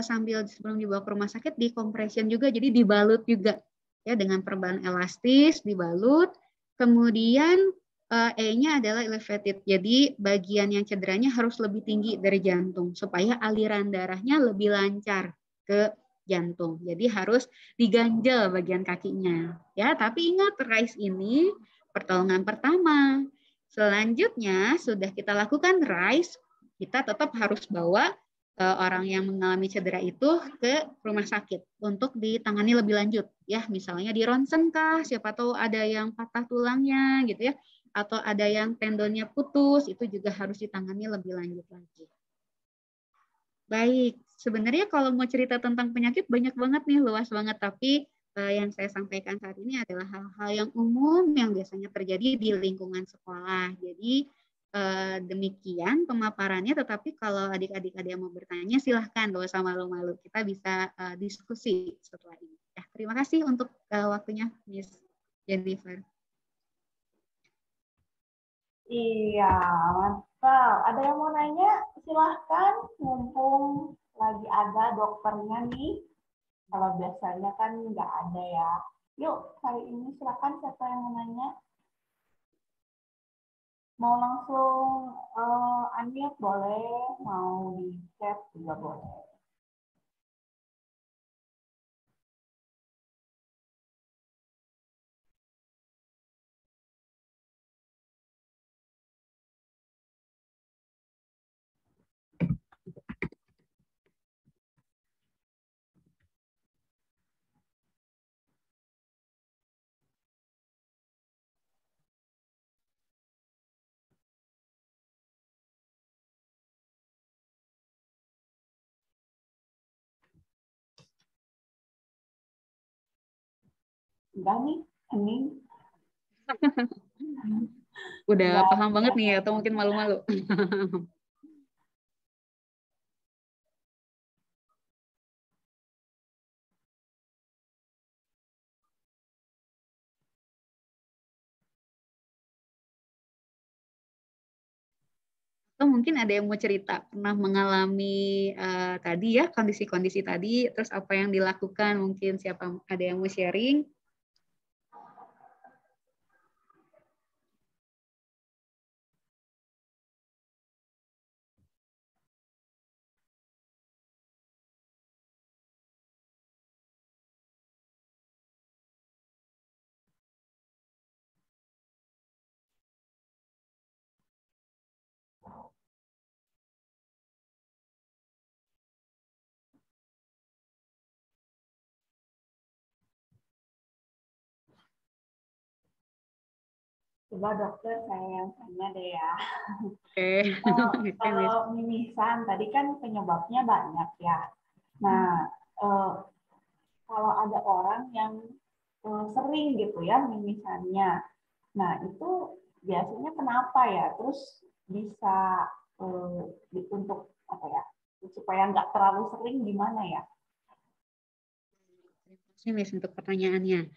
sambil sebelum dibawa ke rumah sakit di compression juga, jadi dibalut juga ya dengan perban elastis, dibalut. Kemudian E-nya adalah elevated, jadi bagian yang cederanya harus lebih tinggi dari jantung supaya aliran darahnya lebih lancar ke jantung. Jadi harus diganjel bagian kakinya ya. Tapi ingat, RICE ini pertolongan pertama. Selanjutnya sudah kita lakukan RICE, kita tetap harus bawa orang yang mengalami cedera itu ke rumah sakit untuk ditangani lebih lanjut ya, misalnya di ronsen kah, siapa tahu ada yang patah tulangnya gitu ya, atau ada yang tendonnya putus, itu juga harus ditangani lebih lanjut lagi. Baik, sebenarnya kalau mau cerita tentang penyakit banyak banget nih, luas banget, tapi yang saya sampaikan saat ini adalah hal-hal yang umum yang biasanya terjadi di lingkungan sekolah. Jadi demikian pemaparannya, tetapi kalau adik-adik ada yang mau bertanya silahkan, gak usah malu-malu, kita bisa diskusi setelah ini. Ya, terima kasih untuk waktunya Miss Jennifer. Iya, mantap. Ada yang mau nanya? Silahkan, mumpung lagi ada dokternya nih. Kalau biasanya kan nggak ada ya. Yuk, hari ini silahkan siapa yang mau nanya. Mau langsung unmute boleh, mau di chat juga boleh. Enggak nih, hening. Udah Enggak, paham banget nih atau mungkin malu-malu? Atau mungkin ada yang mau cerita, pernah mengalami tadi ya, kondisi-kondisi tadi, terus apa yang dilakukan, mungkin siapa ada yang mau sharing? coba dokter saya yang tanya deh ya. Oke. Kalau mimisan tadi kan penyebabnya banyak ya. Nah, kalau ada orang yang sering gitu ya mimisannya, nah itu biasanya kenapa ya? Terus bisa untuk apa ya? Supaya nggak terlalu sering gimana ya? Terima kasih Miss untuk pertanyaannya.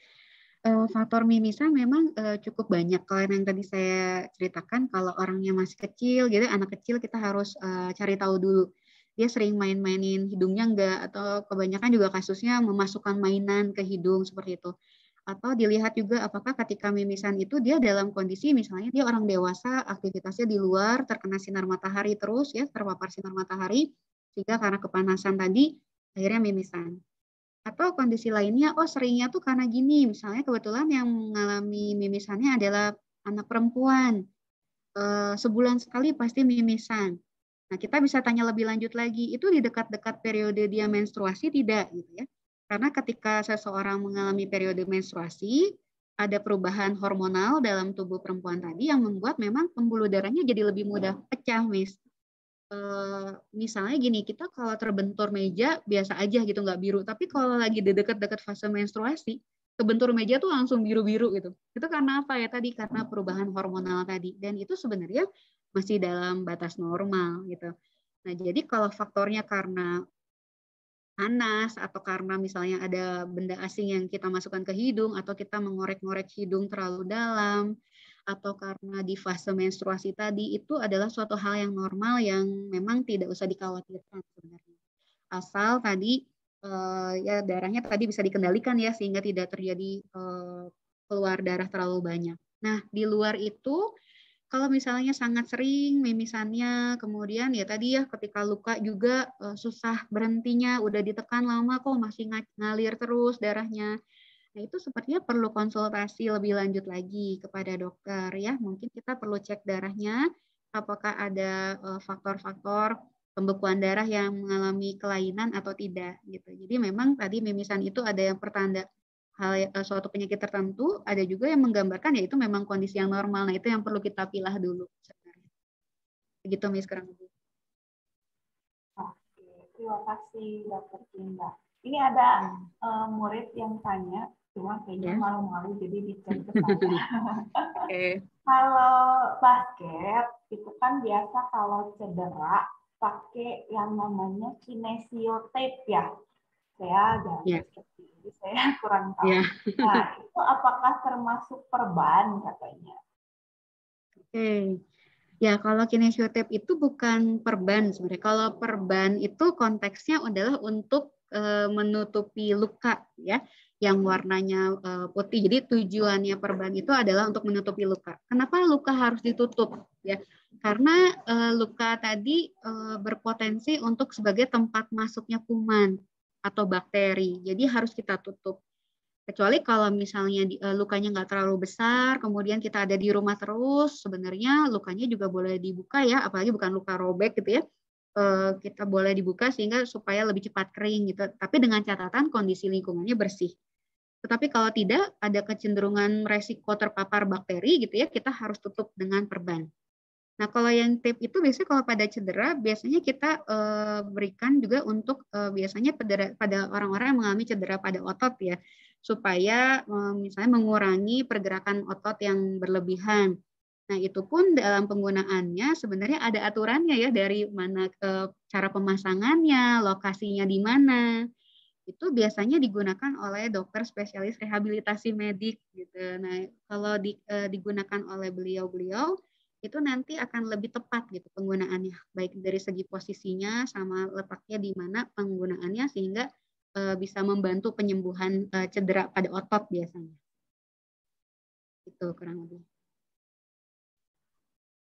Faktor mimisan memang cukup banyak. Kalau yang tadi saya ceritakan, kalau orangnya masih kecil, gitu, anak kecil kita harus cari tahu dulu. Dia sering main-mainin hidungnya enggak, atau kebanyakan juga kasusnya memasukkan mainan ke hidung seperti itu. Atau dilihat juga apakah ketika mimisan itu dia dalam kondisi misalnya dia orang dewasa, aktivitasnya di luar, terkena sinar matahari terus ya, terpapar sinar matahari, sehingga karena kepanasan tadi akhirnya mimisan. Atau kondisi lainnya, oh seringnya tuh karena gini, misalnya kebetulan yang mengalami mimisannya adalah anak perempuan, sebulan sekali pasti mimisan. Nah, kita bisa tanya lebih lanjut lagi, itu di dekat-dekat periode dia menstruasi tidak gitu ya. Karena ketika seseorang mengalami periode menstruasi, ada perubahan hormonal dalam tubuh perempuan tadi yang membuat memang pembuluh darahnya jadi lebih mudah pecah, Miss. Misalnya gini, kita kalau terbentur meja biasa aja gitu, nggak biru. Tapi kalau lagi di dekat-dekat fase menstruasi, kebentur meja tuh langsung biru-biru gitu. Itu karena apa ya tadi? Karena perubahan hormonal tadi. Dan itu sebenarnya masih dalam batas normal gitu. Nah, jadi kalau faktornya karena panas atau karena misalnya ada benda asing yang kita masukkan ke hidung atau kita mengorek-ngorek hidung terlalu dalam atau karena di fase menstruasi tadi, itu adalah suatu hal yang normal yang memang tidak usah dikhawatirkan sebenarnya. Asal tadi ya darahnya tadi bisa dikendalikan ya sehingga tidak terjadi keluar darah terlalu banyak. Nah, di luar itu kalau misalnya sangat sering mimisannya, kemudian ya tadi ya ketika luka juga susah berhentinya, udah ditekan lama kok masih ngalir terus darahnya. Nah, itu sepertinya perlu konsultasi lebih lanjut lagi kepada dokter ya. Mungkin kita perlu cek darahnya apakah ada faktor-faktor pembekuan darah yang mengalami kelainan atau tidak gitu. Jadi memang tadi mimisan itu ada yang pertanda suatu penyakit tertentu, ada juga yang menggambarkan yaitu memang kondisi yang normal. Nah, itu yang perlu kita pilah dulu sebenarnya. Begitu Miss kurang lebih. Oke, terima kasih Dr. Cinta. Ini ada murid yang tanya, cuma kayaknya malu-malu jadi dicek ke saya. Kalau basket itu kan biasa kalau cedera pakai yang namanya kinesio tape ya. Saya seperti ini, saya kurang tahu. Nah, itu apakah termasuk perban katanya? Oke. Ya, kalau kinesiotape itu bukan perban sebenarnya. Kalau perban itu konteksnya adalah untuk menutupi luka ya, yang warnanya putih. Jadi tujuannya perban itu adalah untuk menutupi luka. Kenapa luka harus ditutup ya? Karena luka tadi berpotensi untuk sebagai tempat masuknya kuman atau bakteri. Jadi harus kita tutup. Kecuali kalau misalnya lukanya nggak terlalu besar, kemudian kita ada di rumah terus, sebenarnya lukanya juga boleh dibuka ya, apalagi bukan luka robek gitu ya. Kita boleh dibuka sehingga supaya lebih cepat kering gitu. Tapi dengan catatan kondisi lingkungannya bersih. Tetapi kalau tidak, ada kecenderungan resiko terpapar bakteri gitu ya, kita harus tutup dengan perban. Nah, kalau yang tape itu biasanya kalau pada cedera, biasanya kita berikan juga untuk biasanya pada orang-orang yang mengalami cedera pada otot ya, supaya misalnya mengurangi pergerakan otot yang berlebihan. Nah, itu pun dalam penggunaannya sebenarnya ada aturannya ya, dari mana cara pemasangannya, lokasinya di mana. Itu biasanya digunakan oleh dokter spesialis rehabilitasi medik gitu. Nah, kalau digunakan oleh beliau-beliau itu nanti akan lebih tepat gitu penggunaannya, baik dari segi posisinya sama letaknya di mana penggunaannya sehingga bisa membantu penyembuhan cedera pada otot biasanya. Itu kurang lebih.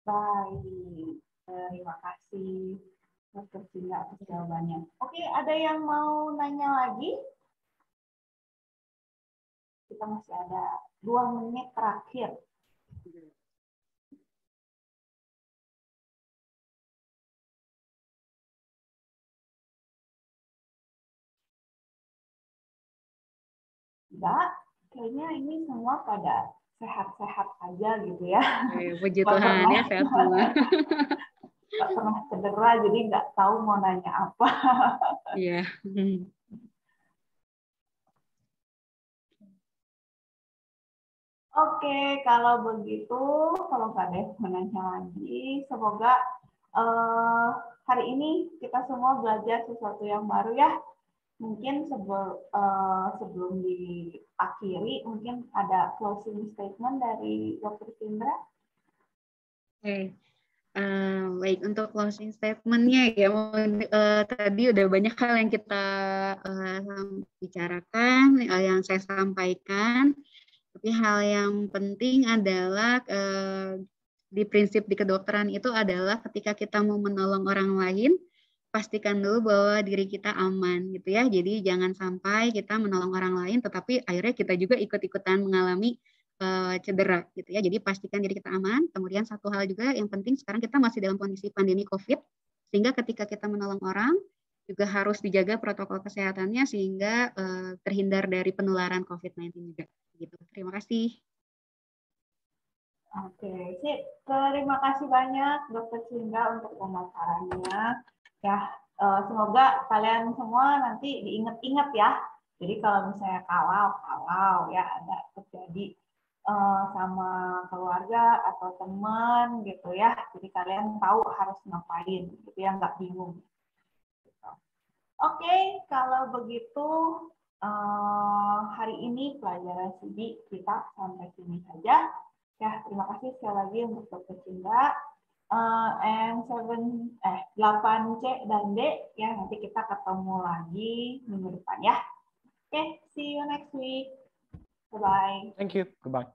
Baik, terima kasih Dr. Cinta atas jawabannya. Oke, ada yang mau nanya lagi? Kita masih ada 2 menit terakhir. Enggak, kayaknya ini semua pada sehat-sehat aja gitu ya. Puji Tuhan ya, sehat semua. Nggak pernah cedera, jadi nggak tahu mau nanya apa. Iya. Oke, kalau begitu, kalau nggak ada yang menanya lagi, semoga hari ini kita semua belajar sesuatu yang baru ya. Mungkin sebelum diakhiri, mungkin ada closing statement dari Dr. Cindra. Oke. Baik, untuk closing statement-nya ya, tadi udah banyak hal yang kita bicarakan, yang saya sampaikan, tapi hal yang penting adalah di prinsip di kedokteran itu adalah ketika kita mau menolong orang lain, pastikan dulu bahwa diri kita aman gitu ya. Jadi jangan sampai kita menolong orang lain, tetapi akhirnya kita juga ikut-ikutan mengalami cedera gitu ya. Jadi pastikan diri kita aman. Kemudian satu hal juga yang penting, sekarang kita masih dalam kondisi pandemi COVID. Sehingga ketika kita menolong orang, juga harus dijaga protokol kesehatannya sehingga terhindar dari penularan COVID-19 juga. Gitu. Terima kasih. Oke, sip. Terima kasih banyak Dokter Cinda untuk pemaparannya. Ya, semoga kalian semua nanti diingat-ingat ya. Jadi kalau misalnya kalau ya ada terjadi sama keluarga atau teman gitu ya. Jadi kalian tahu harus ngapain gitu ya, nggak bingung. Oke, kalau begitu hari ini pelajaran SIBI kita sampai sini saja. Ya, terima kasih sekali lagi untuk Dr. Cinda. And 8C dan D ya, nanti kita ketemu lagi minggu depan ya. Oke, see you next week. Bye-bye. Thank you. Goodbye.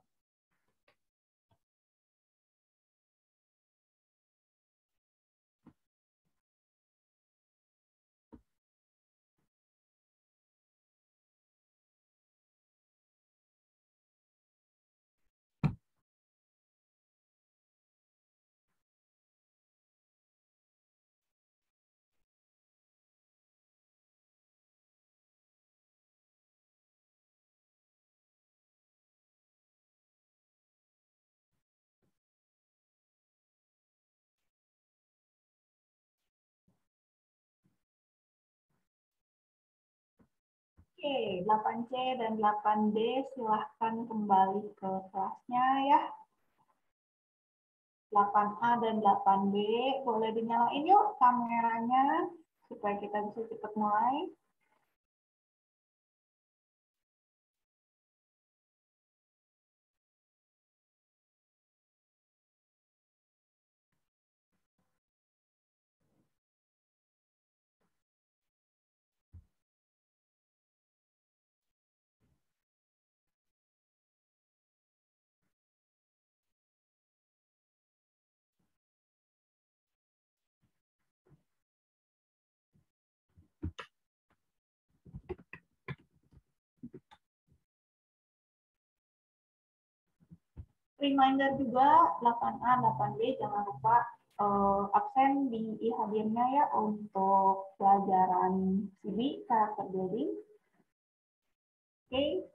Oke, 8C dan 8D silahkan kembali ke kelasnya ya. 8A dan 8B boleh dinyalain yuk kameranya supaya kita bisa cepat mulai. Reminder juga 8A, 8B jangan lupa absen di hadirnya ya untuk pelajaran CB karakter building. Oke,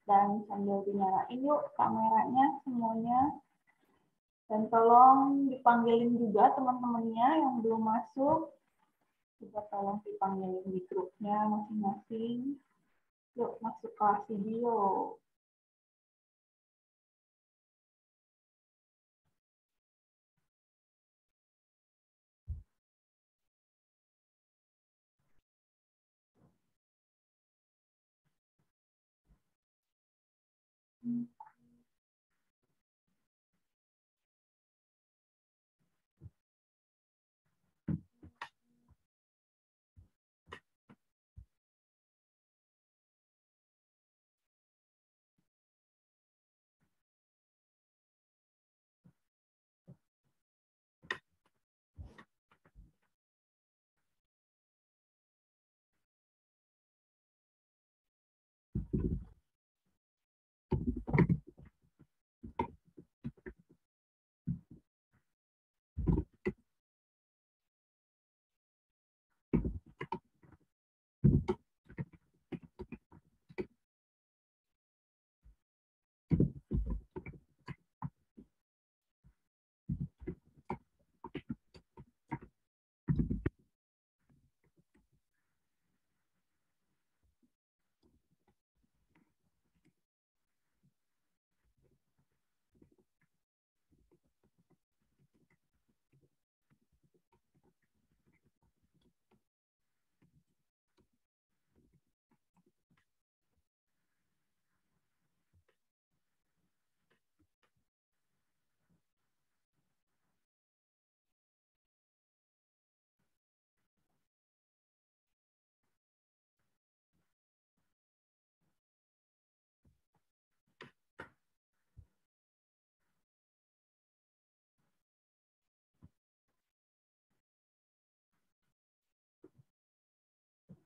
dan sambil dinyalain yuk kameranya semuanya. Dan tolong dipanggilin juga teman-temannya yang belum masuk. Juga tolong dipanggilin di grupnya masing-masing. Yuk masuk kelas video.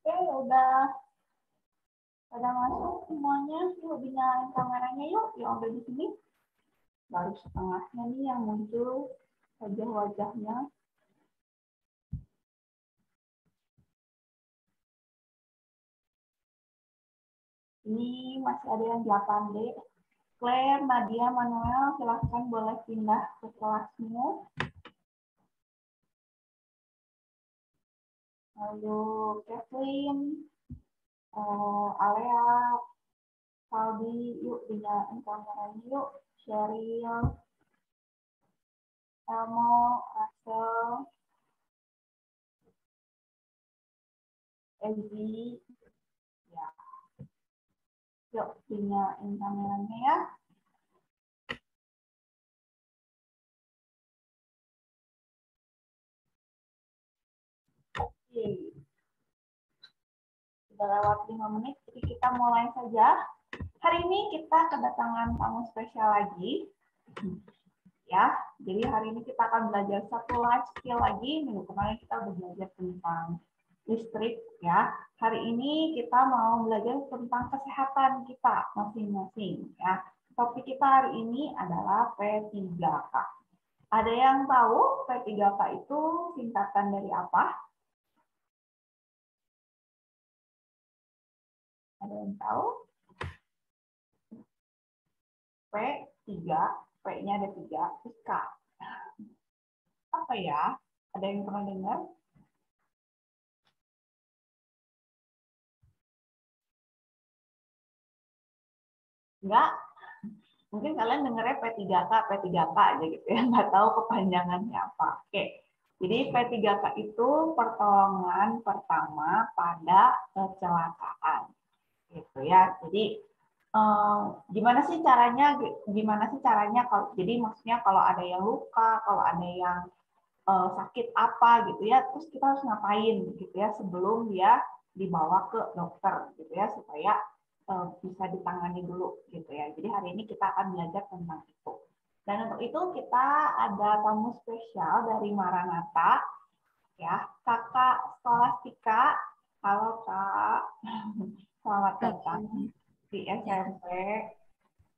Oke, udah masuk semuanya. Yuk dinyalain kameranya yuk yang udah di sini. Baru setengahnya nih yang muncul wajah-wajahnya. Ini masih ada yang 8D. Claire, Nadia, Manuel, silahkan boleh pindah ke kelasmu. Lalu Kathleen, Alea, Saldi, yuk dinyalain kameranya yuk. Sheryl, Elmo, Rachel, Ezi, ya. Yuk dinyalain kameranya ya. Oke. Sudah lewat 5 menit, jadi kita mulai saja. Hari ini kita kedatangan tamu spesial lagi. Ya, jadi hari ini kita akan belajar satu life skill lagi. Minggu kemarin kita udah belajar tentang listrik ya. Hari ini kita mau belajar tentang kesehatan kita masing-masing ya. Topik kita hari ini adalah P3K. Ada yang tahu P3K itu singkatan dari apa? Ada yang tahu? P3, P-nya ada 3, terus K. Apa ya? Ada yang pernah dengar? Enggak? Mungkin kalian dengarnya P3K, P3K aja gitu ya, nggak tahu kepanjangannya apa. Oke, jadi P3K itu pertolongan pertama pada kecelakaan, gitu ya. Jadi gimana sih caranya? Kalau jadi maksudnya kalau ada yang luka, kalau ada yang sakit apa gitu ya, terus kita harus ngapain gitu ya sebelum dia dibawa ke dokter gitu ya supaya bisa ditangani dulu gitu ya. Jadi hari ini kita akan belajar tentang itu. Dan untuk itu kita ada tamu spesial dari Maranatha ya, Kakak Skolastika. Halo Kak, selamat datang di SMP.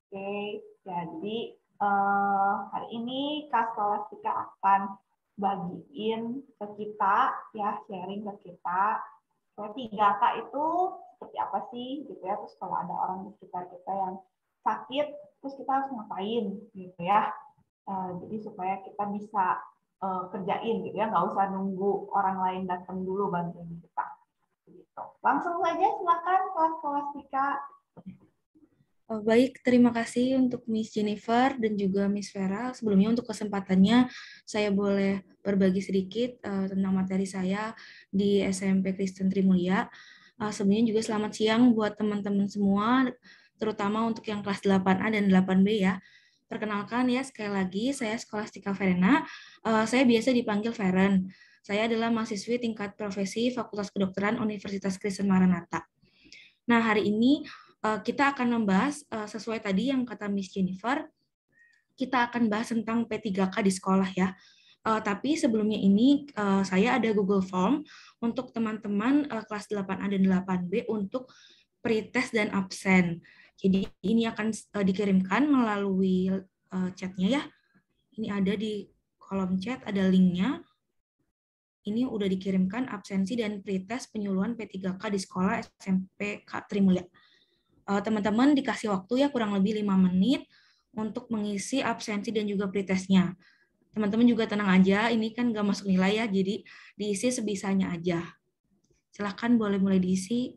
Oke, jadi hari ini Kak Skolastika akan bagiin ke kita ya, sharing ke kita. 3K itu seperti apa sih gitu ya, terus kalau ada orang di sekitar kita yang sakit terus kita harus ngapain gitu ya. Jadi supaya kita bisa kerjain gitu ya, nggak usah nunggu orang lain datang dulu bantuin kita gitu. Langsung saja silakan kelas Skolastika. Baik, terima kasih untuk Miss Jennifer dan juga Miss Vera. Sebelumnya untuk kesempatannya, saya boleh berbagi sedikit tentang materi saya di SMP Kristen Trimulya. Sebelumnya juga selamat siang buat teman-teman semua, terutama untuk yang kelas 8A dan 8B ya. Perkenalkan ya, sekali lagi, saya Skolastika Verena. Saya biasa dipanggil Veren. Saya adalah mahasiswi tingkat profesi Fakultas Kedokteran Universitas Kristen Maranatha. Nah, hari ini kita akan membahas sesuai tadi yang kata Miss Jennifer, kita akan bahas tentang P3K di sekolah ya. Tapi sebelumnya ini saya ada Google Form untuk teman-teman kelas 8A dan 8B untuk pretest dan absen. Jadi ini akan dikirimkan melalui chatnya ya. Ini ada di kolom chat, ada linknya. Ini udah dikirimkan absensi dan pretest penyuluhan P3K di sekolah SMP Trimulya. Teman-teman dikasih waktu ya kurang lebih 5 menit untuk mengisi absensi dan juga pretestnya. Teman-teman juga tenang aja, ini kan nggak masuk nilai ya, jadi diisi sebisanya aja. Silahkan boleh mulai diisi.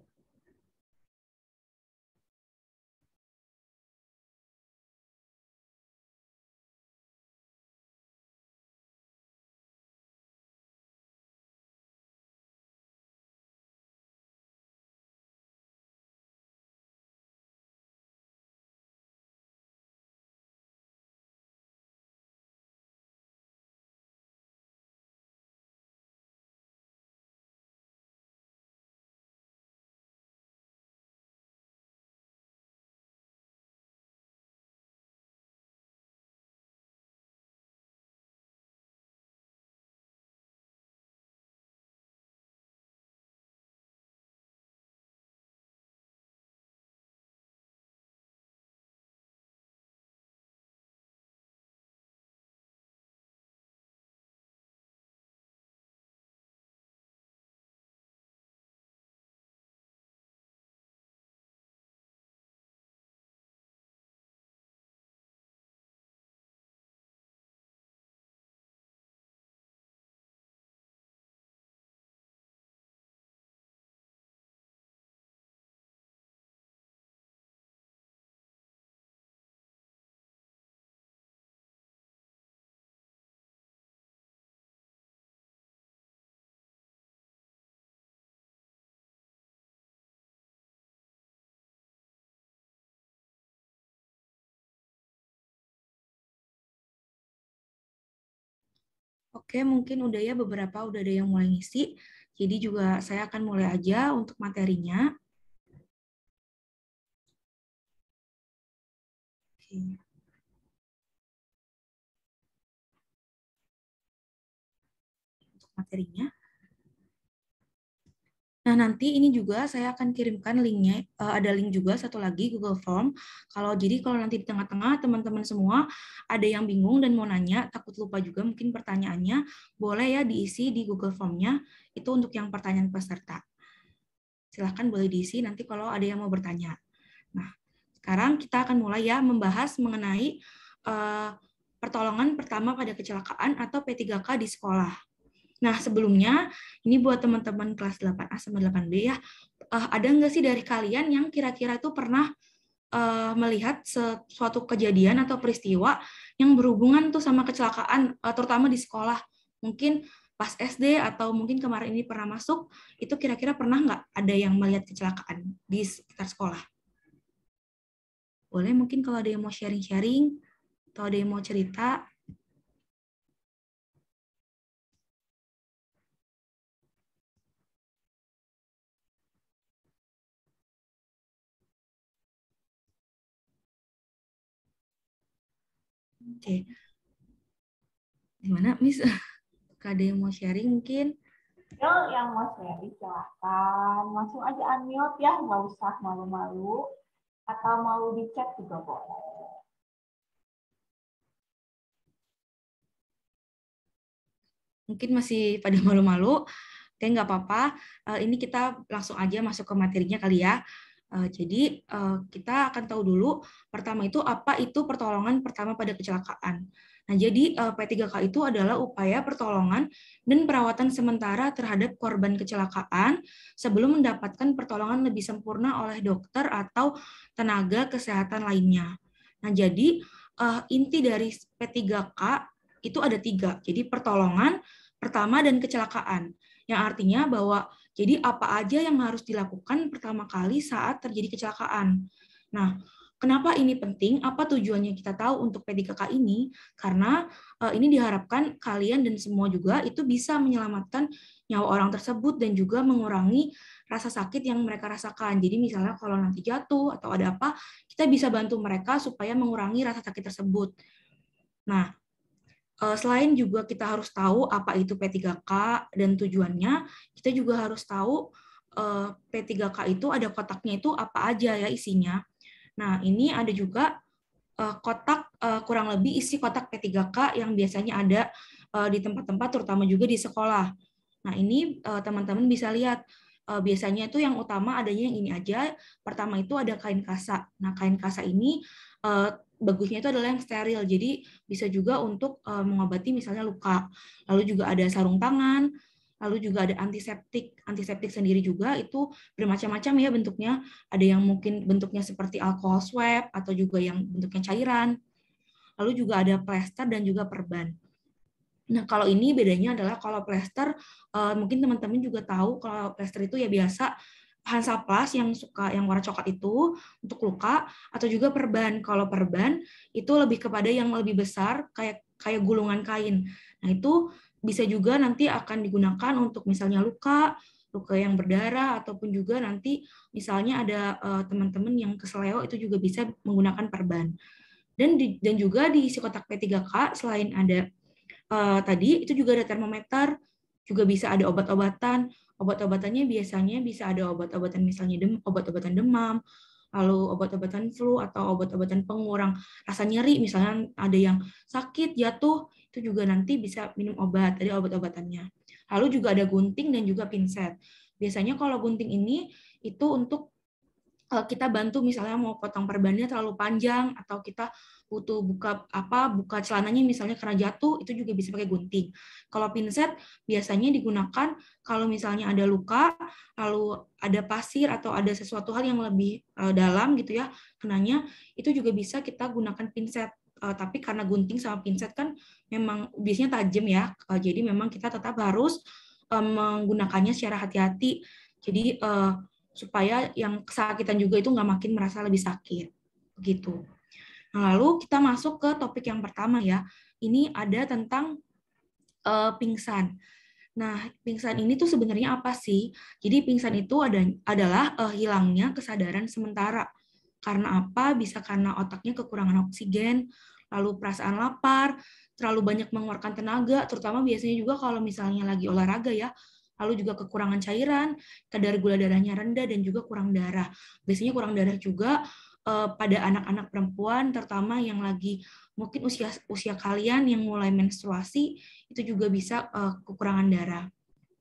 Oke, mungkin udah ya beberapa udah ada yang mulai ngisi. Jadi juga saya akan mulai aja untuk materinya. Oke. Untuk materinya. Nah, nanti ini juga saya akan kirimkan linknya, ada link juga satu lagi Google Form. Kalau nanti di tengah-tengah teman-teman semua ada yang bingung dan mau nanya, takut lupa juga mungkin pertanyaannya, boleh ya diisi di Google Form-nya, itu untuk yang pertanyaan peserta. Silahkan boleh diisi nanti kalau ada yang mau bertanya. Nah, sekarang kita akan mulai ya membahas mengenai pertolongan pertama pada kecelakaan atau P3K di sekolah. Nah, sebelumnya, ini buat teman-teman kelas 8A sama 8B ya, ada nggak sih dari kalian yang kira-kira itu pernah melihat suatu kejadian atau peristiwa yang berhubungan tuh sama kecelakaan, terutama di sekolah? Mungkin pas SD atau mungkin kemarin ini pernah masuk, itu kira-kira pernah nggak ada yang melihat kecelakaan di sekitar sekolah? Boleh mungkin kalau ada yang mau sharing-sharing, atau ada yang mau cerita. Oke. Gimana, Miss? Ada yang mau sharing mungkin? Yo, yang mau sharing silahkan. Langsung aja unmute ya, nggak usah malu-malu. Atau mau di chat juga boleh. Mungkin masih pada malu-malu. Oke, nggak apa-apa. Ini kita langsung aja masuk ke materinya kali ya. Jadi kita akan tahu dulu pertama itu apa itu pertolongan pertama pada kecelakaan. Nah, jadi P3K itu adalah upaya pertolongan dan perawatan sementara terhadap korban kecelakaan sebelum mendapatkan pertolongan lebih sempurna oleh dokter atau tenaga kesehatan lainnya. Nah, jadi inti dari P3K itu ada 3. Jadi pertolongan pertama dan kecelakaan. Yang artinya bahwa jadi apa aja yang harus dilakukan pertama kali saat terjadi kecelakaan. Nah, kenapa ini penting? Apa tujuannya kita tahu untuk P3K ini? Karena ini diharapkan kalian dan semua juga itu bisa menyelamatkan nyawa orang tersebut dan juga mengurangi rasa sakit yang mereka rasakan. Jadi misalnya kalau nanti jatuh atau ada apa, kita bisa bantu mereka supaya mengurangi rasa sakit tersebut. Nah, selain juga kita harus tahu apa itu P3K dan tujuannya, kita juga harus tahu P3K itu ada kotaknya itu apa aja ya isinya. Nah, ini ada juga kotak, kurang lebih isi kotak P3K yang biasanya ada di tempat-tempat terutama juga di sekolah. Nah, ini teman-teman bisa lihat. Biasanya itu yang utama adanya yang ini aja. Pertama itu ada kain kasa. Nah, kain kasa ini bagusnya itu adalah yang steril, jadi bisa juga untuk mengobati misalnya luka. Lalu juga ada sarung tangan, lalu juga ada antiseptik. Antiseptik sendiri juga itu bermacam-macam ya bentuknya. Ada yang mungkin bentuknya seperti alkohol swab atau juga yang bentuknya cairan. Lalu juga ada plester dan juga perban. Nah, kalau ini bedanya adalah kalau plester, mungkin teman-teman juga tahu kalau plester itu ya biasa Hansaplast yang warna coklat itu untuk luka, atau juga perban. Kalau perban itu lebih kepada yang lebih besar kayak gulungan kain. Nah, itu bisa juga nanti akan digunakan untuk misalnya luka yang berdarah, ataupun juga nanti misalnya ada teman-teman yang keseleo itu juga bisa menggunakan perban. Dan juga di isi kotak P3K selain ada tadi itu juga ada termometer, juga bisa ada obat-obatan. Obat-obatannya biasanya bisa ada obat-obatan misalnya obat-obatan demam, lalu obat-obatan flu atau obat-obatan pengurang rasa nyeri, misalnya ada yang sakit, jatuh, itu juga nanti bisa minum obat, tadi obat-obatannya. Lalu juga ada gunting dan juga pinset. Biasanya kalau gunting ini itu untuk kita bantu misalnya mau potong perbannya terlalu panjang atau kita butuh buka celananya misalnya karena jatuh, itu juga bisa pakai gunting. Kalau pinset biasanya digunakan kalau misalnya ada luka, lalu ada pasir atau ada sesuatu hal yang lebih dalam gitu ya kenanya, itu juga bisa kita gunakan pinset. Tapi karena gunting sama pinset kan memang biasanya tajam ya, jadi memang kita tetap harus menggunakannya secara hati-hati. Jadi supaya yang kesakitan juga itu nggak makin merasa lebih sakit. Begitu. Nah, lalu kita masuk ke topik yang pertama ya. Ini ada tentang pingsan. Nah, pingsan ini tuh sebenarnya apa sih? Jadi pingsan itu adalah hilangnya kesadaran sementara. Karena apa? Bisa karena otaknya kekurangan oksigen, lalu perasaan lapar, terlalu banyak mengeluarkan tenaga, terutama biasanya juga kalau misalnya lagi olahraga ya, lalu juga kekurangan cairan, kadar gula darahnya rendah, dan juga kurang darah. Biasanya kurang darah juga pada anak-anak perempuan, terutama yang lagi mungkin usia kalian yang mulai menstruasi, itu juga bisa kekurangan darah.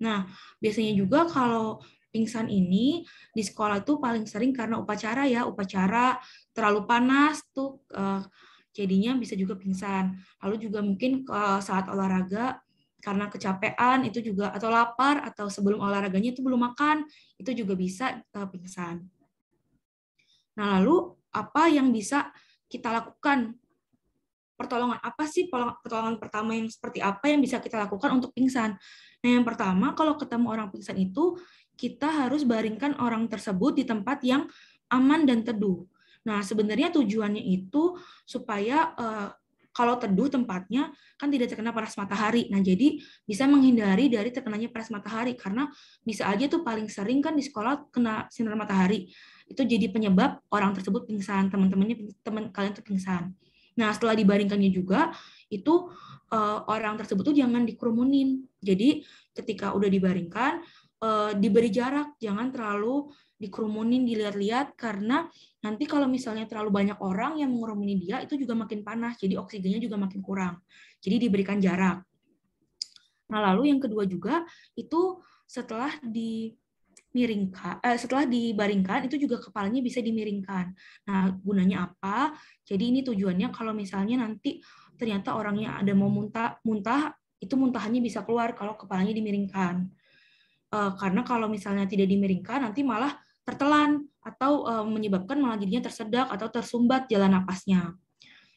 Nah, biasanya juga kalau pingsan ini di sekolah itu paling sering karena upacara ya, upacara terlalu panas tuh jadinya bisa juga pingsan. Lalu juga mungkin saat olahraga karena kecapean itu juga, atau lapar, atau sebelum olahraganya itu belum makan, itu juga bisa pingsan. Nah, lalu apa yang bisa kita lakukan? Pertolongan apa sih, pertolongan pertama yang seperti apa yang bisa kita lakukan untuk pingsan? Nah, yang pertama, kalau ketemu orang pingsan itu, kita harus baringkan orang tersebut di tempat yang aman dan teduh. Nah, sebenarnya tujuannya itu supaya kalau teduh tempatnya kan tidak terkena panas matahari. Nah, jadi bisa menghindari dari terkenanya panas matahari, karena bisa aja tuh paling sering kan di sekolah kena sinar matahari. Itu jadi penyebab orang tersebut pingsan, teman kalian tuh pingsan. Nah, setelah dibaringkannya juga, itu orang tersebut tuh jangan dikerumunin. Jadi, ketika udah dibaringkan, diberi jarak, jangan terlalu dikerumunin, dilihat-lihat, karena nanti kalau misalnya terlalu banyak orang yang mengerumuni dia, itu juga makin panas, jadi oksigennya juga makin kurang. Jadi diberikan jarak. Nah, lalu yang kedua juga, itu setelah dibaringkan, itu juga kepalanya bisa dimiringkan. Nah, gunanya apa? Jadi ini tujuannya kalau misalnya nanti ternyata orangnya ada mau muntah, itu muntahannya bisa keluar kalau kepalanya dimiringkan. Karena kalau misalnya tidak dimiringkan, nanti malah tertelan atau menyebabkan malah jadinya tersedak atau tersumbat jalan napasnya.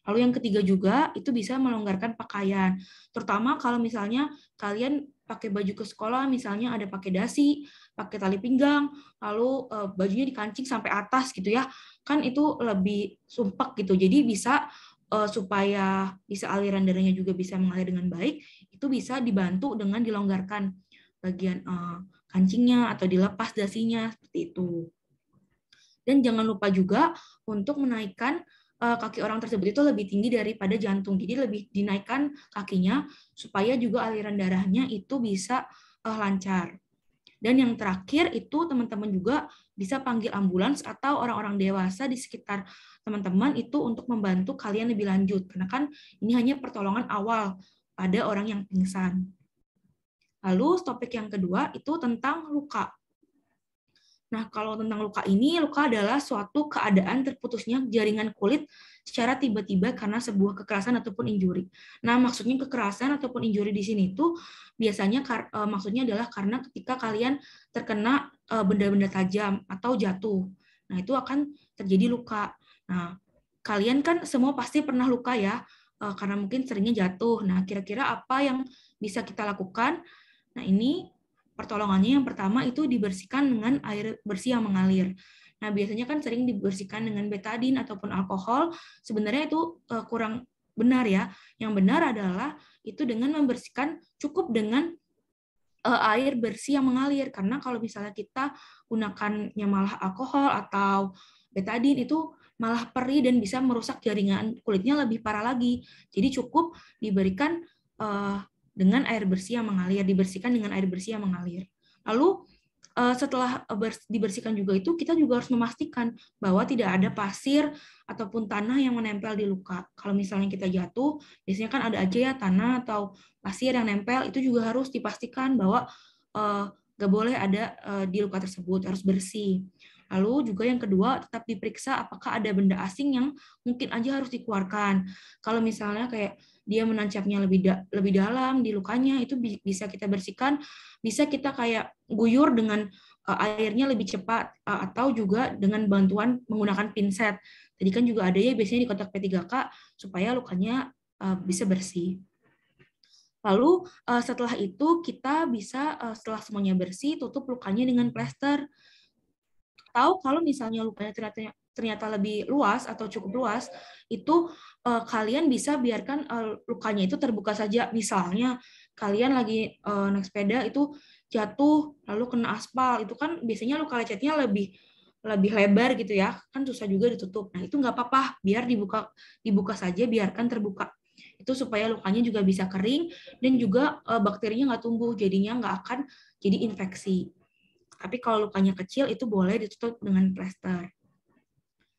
Lalu yang ketiga juga, itu bisa melonggarkan pakaian. Terutama kalau misalnya kalian pakai baju ke sekolah, misalnya ada pakai dasi, pakai tali pinggang, lalu bajunya dikancing sampai atas gitu ya, kan itu lebih sumpek gitu. Jadi bisa supaya bisa aliran darahnya juga bisa mengalir dengan baik, itu bisa dibantu dengan dilonggarkan bagian kancingnya atau dilepas dasinya seperti itu. Dan jangan lupa juga untuk menaikkan kaki orang tersebut itu lebih tinggi daripada jantung. Jadi lebih dinaikkan kakinya supaya juga aliran darahnya itu bisa lancar. Dan yang terakhir itu teman-teman juga bisa panggil ambulans atau orang-orang dewasa di sekitar teman-teman itu untuk membantu kalian lebih lanjut. Karena kan ini hanya pertolongan awal pada orang yang pingsan. Lalu topik yang kedua itu tentang luka. Nah, kalau tentang luka ini, luka adalah suatu keadaan terputusnya jaringan kulit secara tiba-tiba karena sebuah kekerasan ataupun injuri. Nah, maksudnya kekerasan ataupun injuri di sini itu biasanya maksudnya adalah karena ketika kalian terkena benda-benda tajam atau jatuh. Nah, itu akan terjadi luka. Nah, kalian kan semua pasti pernah luka ya, karena mungkin seringnya jatuh. Nah, kira-kira apa yang bisa kita lakukan? Nah, ini pertolongannya yang pertama itu dibersihkan dengan air bersih yang mengalir. Nah, biasanya kan sering dibersihkan dengan betadin ataupun alkohol. Sebenarnya itu kurang benar ya. Yang benar adalah itu dengan membersihkan cukup dengan air bersih yang mengalir. Karena kalau misalnya kita gunakannya malah alkohol atau betadin, itu malah perih dan bisa merusak jaringan kulitnya lebih parah lagi. Jadi cukup diberikan dengan air bersih yang mengalir, dibersihkan dengan air bersih yang mengalir. Lalu setelah dibersihkan juga itu, kita juga harus memastikan bahwa tidak ada pasir ataupun tanah yang menempel di luka. Kalau misalnya kita jatuh, biasanya kan ada aja ya tanah atau pasir yang nempel, itu juga harus dipastikan bahwa nggak boleh ada di luka tersebut, harus bersih. Lalu juga yang kedua, tetap diperiksa apakah ada benda asing yang mungkin aja harus dikeluarkan. Kalau misalnya kayak dia menancapnya lebih dalam di lukanya, itu bisa kita bersihkan, bisa kita kayak guyur dengan airnya lebih cepat, atau juga dengan bantuan menggunakan pinset. Tadi kan juga ada ya biasanya di kotak P3K supaya lukanya bisa bersih. Lalu setelah itu kita bisa setelah semuanya bersih, tutup lukanya dengan plester. Atau kalau misalnya lukanya ternyata lebih luas atau cukup luas, itu kalian bisa biarkan lukanya itu terbuka saja. Misalnya kalian lagi naik sepeda itu jatuh lalu kena aspal, itu kan biasanya luka lecetnya lebih lebar gitu ya, kan susah juga ditutup. Nah itu nggak apa-apa, biar dibuka saja, biarkan terbuka. Itu supaya lukanya juga bisa kering dan juga bakterinya nggak tumbuh, jadinya nggak akan jadi infeksi. Tapi kalau lukanya kecil itu boleh ditutup dengan plester.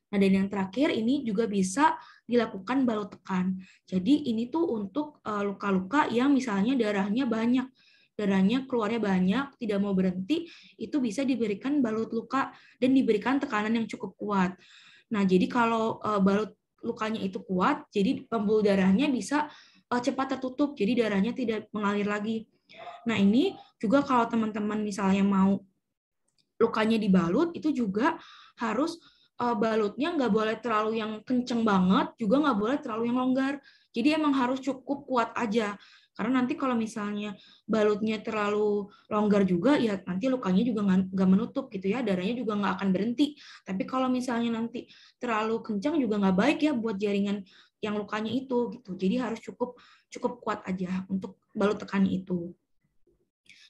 Nah, dan yang terakhir ini juga bisa dilakukan balut tekan. Jadi ini tuh untuk luka-luka yang misalnya darahnya banyak, darahnya keluarnya banyak, tidak mau berhenti, itu bisa diberikan balut luka dan diberikan tekanan yang cukup kuat. Nah, jadi kalau balut lukanya itu kuat, jadi pembuluh darahnya bisa cepat tertutup, jadi darahnya tidak mengalir lagi. Nah, ini juga kalau teman-teman misalnya mau lukanya dibalut, itu juga harus balutnya nggak boleh terlalu yang kenceng banget, juga nggak boleh terlalu yang longgar. Jadi emang harus cukup kuat aja. Karena nanti kalau misalnya balutnya terlalu longgar juga, ya nanti lukanya juga nggak menutup gitu ya, darahnya juga nggak akan berhenti. Tapi kalau misalnya nanti terlalu kencang juga nggak baik ya buat jaringan yang lukanya itu gitu. Jadi harus cukup kuat aja untuk balut tekannya itu.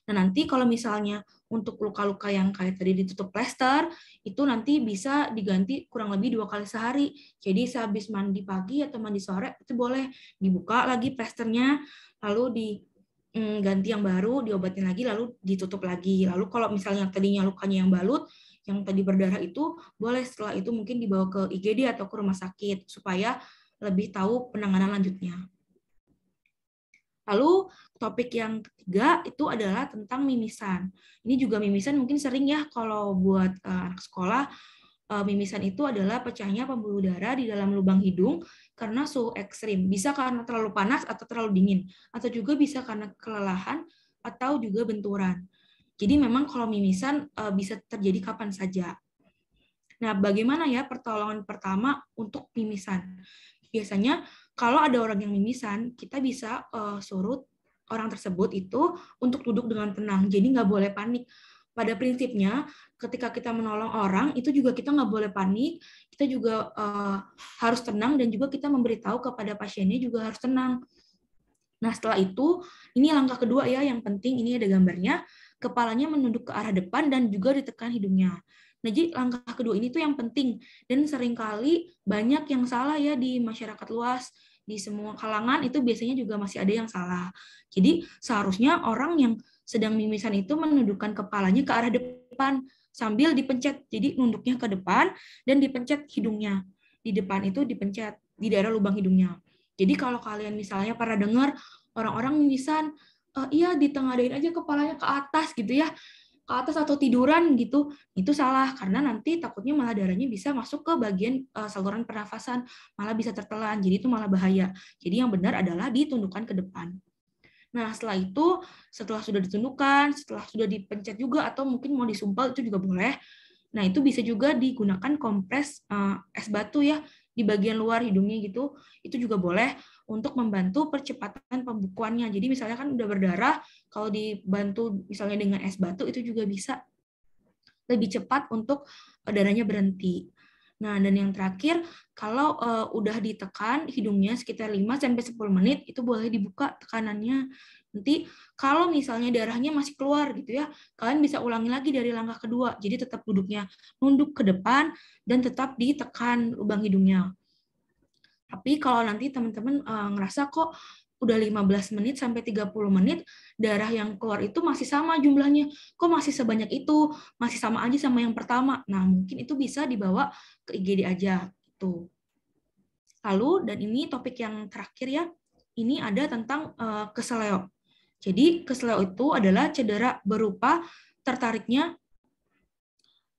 Nah, nanti kalau misalnya untuk luka-luka yang kayak tadi ditutup plester, itu nanti bisa diganti kurang lebih 2 kali sehari. Jadi sehabis mandi pagi atau mandi sore, itu boleh dibuka lagi plesternya, lalu diganti yang baru, diobatin lagi, lalu ditutup lagi. Lalu kalau misalnya tadinya lukanya yang balut, yang tadi berdarah itu, boleh setelah itu mungkin dibawa ke IGD atau ke rumah sakit, supaya lebih tahu penanganan lanjutnya. Lalu topik yang ketiga itu adalah tentang mimisan. Ini juga mimisan mungkin sering ya kalau buat anak sekolah, mimisan itu adalah pecahnya pembuluh darah di dalam lubang hidung karena suhu ekstrim. Bisa karena terlalu panas atau terlalu dingin, atau juga bisa karena kelelahan atau juga benturan. Jadi memang kalau mimisan bisa terjadi kapan saja. Nah, bagaimana ya pertolongan pertama untuk mimisan? Biasanya kalau ada orang yang mimisan, kita bisa suruh orang tersebut itu untuk duduk dengan tenang. Jadi nggak boleh panik. Pada prinsipnya, ketika kita menolong orang, itu juga kita nggak boleh panik. Kita juga harus tenang dan juga kita memberitahu kepada pasiennya juga harus tenang. Nah, setelah itu, ini langkah kedua ya, yang penting ini ada gambarnya. Kepalanya menunduk ke arah depan dan juga ditekan hidungnya. Nah, jadi langkah kedua ini tuh yang penting. Dan seringkali banyak yang salah ya di masyarakat luas. Di semua kalangan itu biasanya juga masih ada yang salah. Jadi seharusnya orang yang sedang mimisan itu menundukkan kepalanya ke arah depan sambil dipencet. Jadi nunduknya ke depan dan dipencet hidungnya. Di depan itu dipencet di daerah lubang hidungnya. Jadi kalau kalian misalnya pernah dengar orang-orang mimisan, iya ditengaдаin aja kepalanya ke atas gitu ya, ke atas atau tiduran gitu, itu salah karena nanti takutnya malah darahnya bisa masuk ke bagian saluran pernafasan, malah bisa tertelan, jadi itu malah bahaya. Jadi yang benar adalah ditundukkan ke depan. Nah setelah itu, setelah sudah ditundukkan, setelah sudah dipencet juga atau mungkin mau disumpal itu juga boleh. Nah itu bisa juga digunakan kompres es batu ya di bagian luar hidungnya gitu, itu juga boleh untuk membantu percepatan pembukuannya. Jadi misalnya kan udah berdarah, kalau dibantu misalnya dengan es batu itu juga bisa lebih cepat untuk darahnya berhenti. Nah, dan yang terakhir, kalau udah ditekan hidungnya sekitar 5-10 menit, itu boleh dibuka tekanannya. Nanti kalau misalnya darahnya masih keluar gitu ya, kalian bisa ulangi lagi dari langkah kedua. Jadi tetap duduknya nunduk ke depan dan tetap ditekan lubang hidungnya. Tapi kalau nanti teman-teman ngerasa kok udah 15 menit sampai 30 menit darah yang keluar itu masih sama jumlahnya, kok masih sebanyak itu, masih sama aja sama yang pertama. Nah, mungkin itu bisa dibawa ke IGD aja gitu. Lalu dan ini topik yang terakhir ya. Ini ada tentang keseleo. Jadi keseleo itu adalah cedera berupa tertariknya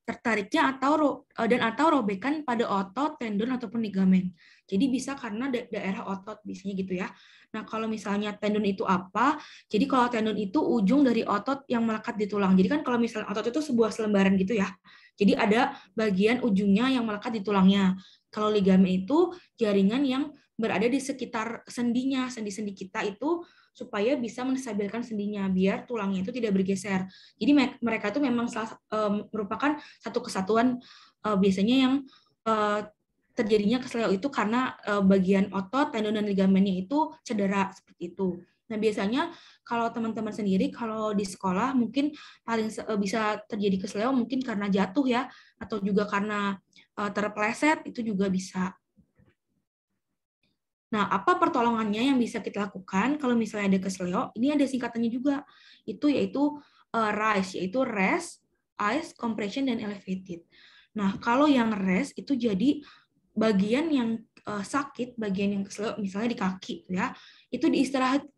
atau robekan pada otot, tendon ataupun ligamen. Jadi bisa karena daerah otot biasanya gitu ya. Nah, kalau misalnya tendon itu apa? Jadi kalau tendon itu ujung dari otot yang melekat di tulang. Jadi kan kalau misalnya otot itu sebuah selembaran gitu ya. Jadi ada bagian ujungnya yang melekat di tulangnya. Kalau ligamen itu jaringan yang berada di sekitar sendinya, sendi-sendi kita itu supaya bisa menstabilkan sendinya biar tulangnya itu tidak bergeser. Jadi mereka itu memang merupakan satu kesatuan biasanya yang terjadinya keseleo itu karena bagian otot, tendon dan ligamennya itu cedera seperti itu. Nah, biasanya kalau teman-teman sendiri, kalau di sekolah mungkin paling bisa terjadi kesleo mungkin karena jatuh ya, atau juga karena terpleset, itu juga bisa. Nah, apa pertolongannya yang bisa kita lakukan kalau misalnya ada kesleo? Ini ada singkatannya juga, itu yaitu RICE, yaitu rest, ice, compression, dan elevated. Nah, kalau yang rest itu jadi bagian yang sakit, bagian yang kesleo, misalnya di kaki, ya, itu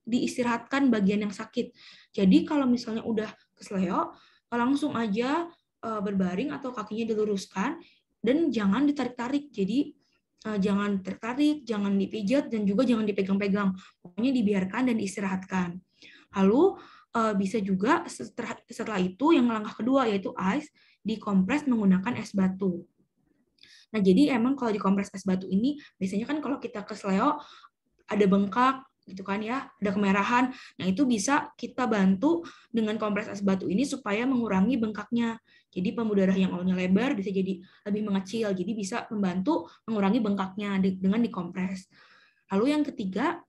diistirahatkan bagian yang sakit. Jadi kalau misalnya udah kesleo, langsung aja berbaring atau kakinya diluruskan dan jangan ditarik-tarik. Jadi jangan tertarik, jangan dipijat, dan juga jangan dipegang-pegang. Pokoknya dibiarkan dan diistirahatkan. Lalu bisa juga setelah itu yang langkah kedua yaitu ice, dikompres menggunakan es batu. Nah, jadi emang kalau dikompres es batu ini biasanya kan kalau kita kesleo ada bengkak gitu kan ya, ada kemerahan. Nah, itu bisa kita bantu dengan kompres es batu ini supaya mengurangi bengkaknya. Jadi pembuluh darah yang awalnya lebar bisa jadi lebih mengecil. Jadi bisa membantu mengurangi bengkaknya dengan dikompres. Lalu yang ketiga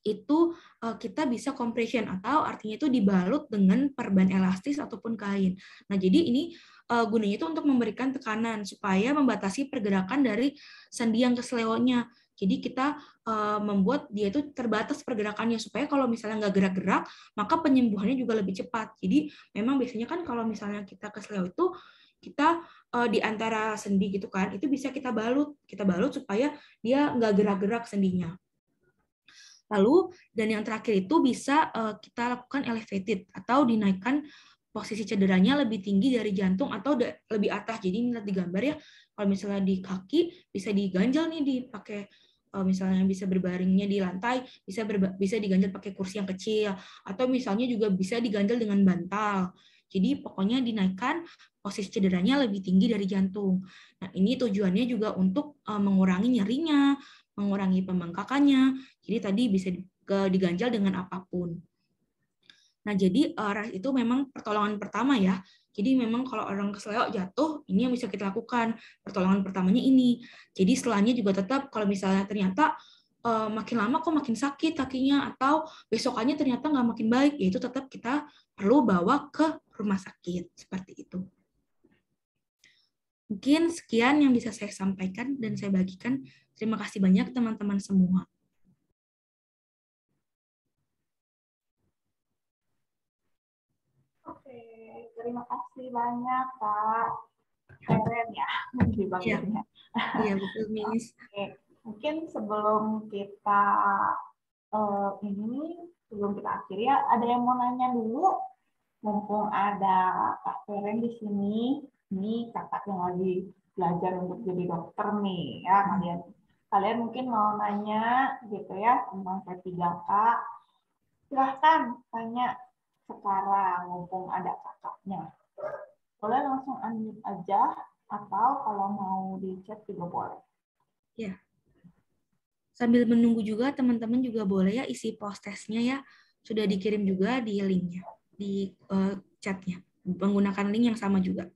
itu kita bisa compression, atau artinya itu dibalut dengan perban elastis ataupun kain. Nah, jadi ini gunanya itu untuk memberikan tekanan supaya membatasi pergerakan dari sendi yang kesleonya. Jadi kita membuat dia itu terbatas pergerakannya supaya kalau misalnya nggak gerak-gerak, maka penyembuhannya juga lebih cepat. Jadi memang biasanya kan kalau misalnya kita kesleo itu kita di antara sendi gitu kan, itu bisa kita balut supaya dia nggak gerak-gerak sendinya. Lalu, dan yang terakhir itu bisa kita lakukan elevated atau dinaikkan posisi cederanya lebih tinggi dari jantung atau lebih atas. Jadi lihat di gambar ya, kalau misalnya di kaki bisa diganjal nih, dipakai misalnya bisa berbaringnya di lantai, bisa diganjal pakai kursi yang kecil, atau misalnya juga bisa diganjal dengan bantal. Jadi pokoknya dinaikkan posisi cederanya lebih tinggi dari jantung. Nah, ini tujuannya juga untuk mengurangi nyerinya, mengurangi pembengkakannya. Jadi tadi bisa diganjal dengan apapun. Nah, jadi itu memang pertolongan pertama ya. Jadi memang kalau orang kesleo jatuh, ini yang bisa kita lakukan. Pertolongan pertamanya ini. Jadi setelahnya juga tetap kalau misalnya ternyata makin lama kok makin sakit kakinya, atau besokannya ternyata nggak makin baik, yaitu tetap kita perlu bawa ke rumah sakit. Seperti itu. Mungkin sekian yang bisa saya sampaikan dan saya bagikan. Terima kasih banyak teman-teman semua. Oke, terima kasih banyak Kak. Keren ya dibangunnya. Iya, betul, Miss. Oke, mungkin sebelum kita sebelum kita akhiri ya, ada yang mau nanya dulu? Mumpung ada Kak Keren di sini, ini kakak yang lagi belajar untuk jadi dokter nih ya kalian. Kalian mungkin mau nanya gitu ya tentang P3K. Silahkan tanya sekarang mumpung ada kakaknya. Boleh langsung unmute aja atau kalau mau di chat juga boleh. Ya. Sambil menunggu juga teman-teman juga boleh ya isi post testnya ya. Sudah dikirim juga di linknya, di chatnya. Menggunakan link yang sama juga.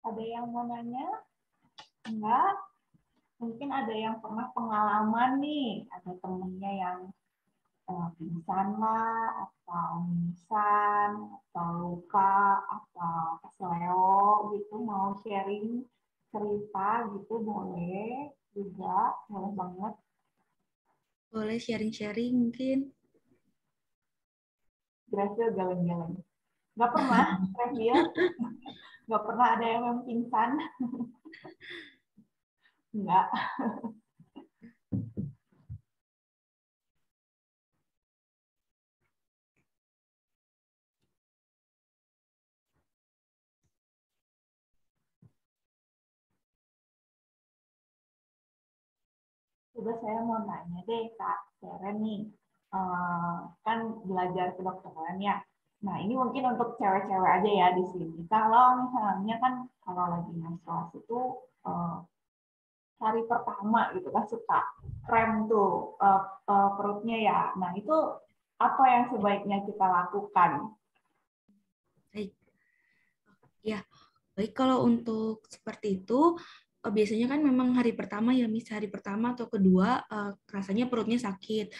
Ada yang mau nanya? Enggak? Mungkin ada yang pernah pengalaman nih, ada temennya yang pingsan lah, atau mimisan, atau luka, atau kesleo gitu, mau sharing cerita gitu, boleh juga, boleh banget. Boleh sharing-sharing mungkin. Berhasil jalan-jalan. Nggak pernah treadmill? Nggak pernah ada yang pingsan? Nggak. Coba saya mau nanya deh Kak Seren nih, kan belajar kedokteran ya. Nah ini mungkin untuk cewek-cewek aja ya di sini. Kalau misalnya kan kalau lagi menstruasi itu hari pertama gitu kan suka krem tuh perutnya ya. Nah itu apa yang sebaiknya kita lakukan? Baik. Ya, baik kalau untuk seperti itu, biasanya kan memang hari pertama ya, hari pertama atau kedua rasanya perutnya sakit.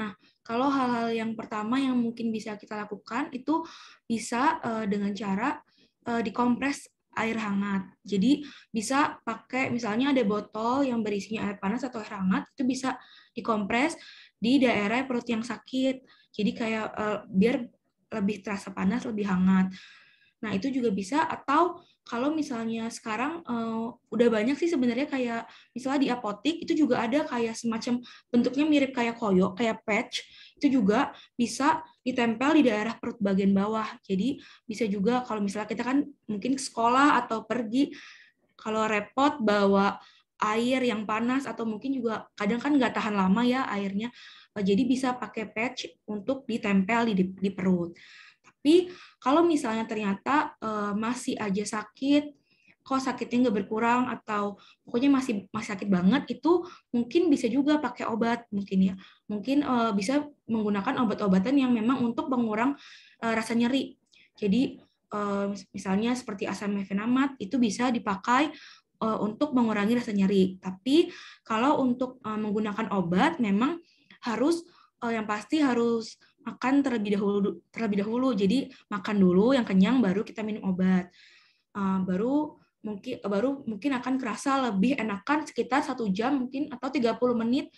Nah, kalau hal-hal yang pertama yang mungkin bisa kita lakukan itu bisa dengan cara dikompres air hangat. Jadi bisa pakai misalnya ada botol yang berisinya air panas atau air hangat, itu bisa dikompres di daerah perut yang sakit. Jadi kayak biar lebih terasa panas, lebih hangat. Nah, itu juga bisa, atau kalau misalnya sekarang udah banyak sih sebenarnya kayak misalnya di apotik itu juga ada kayak semacam bentuknya mirip kayak koyo, kayak patch, itu juga bisa ditempel di daerah perut bagian bawah. Jadi bisa juga kalau misalnya kita kan mungkin ke sekolah atau pergi, kalau repot bawa air yang panas atau mungkin juga kadang kan nggak tahan lama ya airnya, jadi bisa pakai patch untuk ditempel di perut. Tapi kalau misalnya ternyata masih aja sakit, kok sakitnya nggak berkurang atau pokoknya masih sakit banget, itu mungkin bisa juga pakai obat mungkin ya. Mungkin bisa menggunakan obat-obatan yang memang untuk mengurang rasa nyeri. Jadi misalnya seperti asam mefenamat itu bisa dipakai untuk mengurangi rasa nyeri. Tapi kalau untuk menggunakan obat memang harus yang pasti harus makan terlebih dahulu. Jadi makan dulu yang kenyang baru kita minum obat. Baru mungkin akan kerasa lebih enakan sekitar 1 jam mungkin atau 30 menit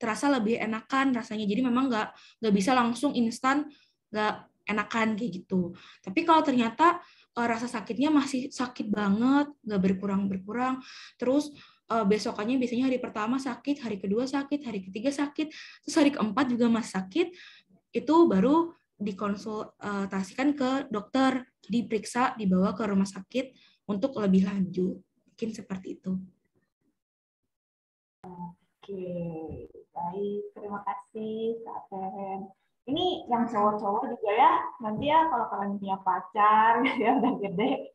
terasa lebih enakan rasanya. Jadi memang nggak bisa langsung instan nggak enakan kayak gitu. Tapi kalau ternyata rasa sakitnya masih sakit banget, nggak berkurang, terus besokannya biasanya hari pertama sakit, hari kedua sakit, hari ketiga sakit, terus hari keempat juga masih sakit, itu baru dikonsultasikan ke dokter. Jadi periksa, dibawa ke rumah sakit untuk lebih lanjut. Mungkin seperti itu. Oke, baik. Terima kasih Kak Seren. Ini yang cowok-cowok juga ya, nanti ya kalau kalian punya pacar ya udah gede,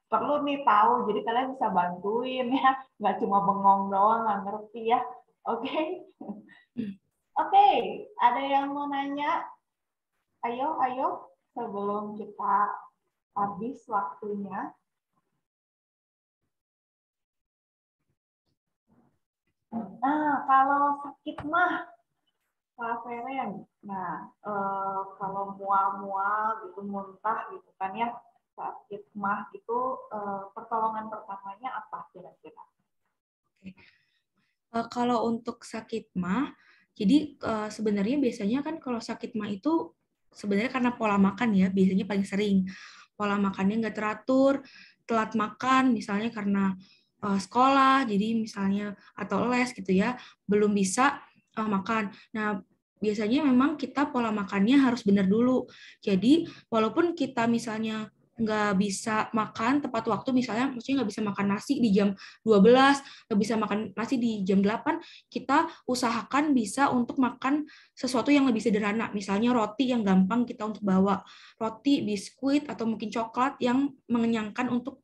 perlu nih tahu, jadi kalian bisa bantuin ya, nggak cuma bengong doang, nggak ngerti ya. Oke. Oke, ada yang mau nanya? Ayo, sebelum kita habis waktunya. Nah, kalau sakit mah, Pak Feren, nah kalau mual-mual gitu, muntah gitu kan ya, sakit mah itu pertolongan pertamanya apa kira-kira? Kalau untuk sakit mah, jadi sebenarnya biasanya kan kalau sakit mah itu sebenarnya karena pola makan ya, biasanya paling sering. Pola makannya nggak teratur, telat makan, misalnya karena sekolah, jadi misalnya atau les gitu ya, belum bisa makan. Nah, biasanya memang kita pola makannya harus benar dulu. Jadi, walaupun kita misalnya nggak bisa makan tepat waktu, misalnya maksudnya nggak bisa makan nasi di jam 12, nggak bisa makan nasi di jam 8, kita usahakan bisa untuk makan sesuatu yang lebih sederhana, misalnya roti yang gampang kita untuk bawa, roti, biskuit, atau mungkin coklat yang mengenyangkan untuk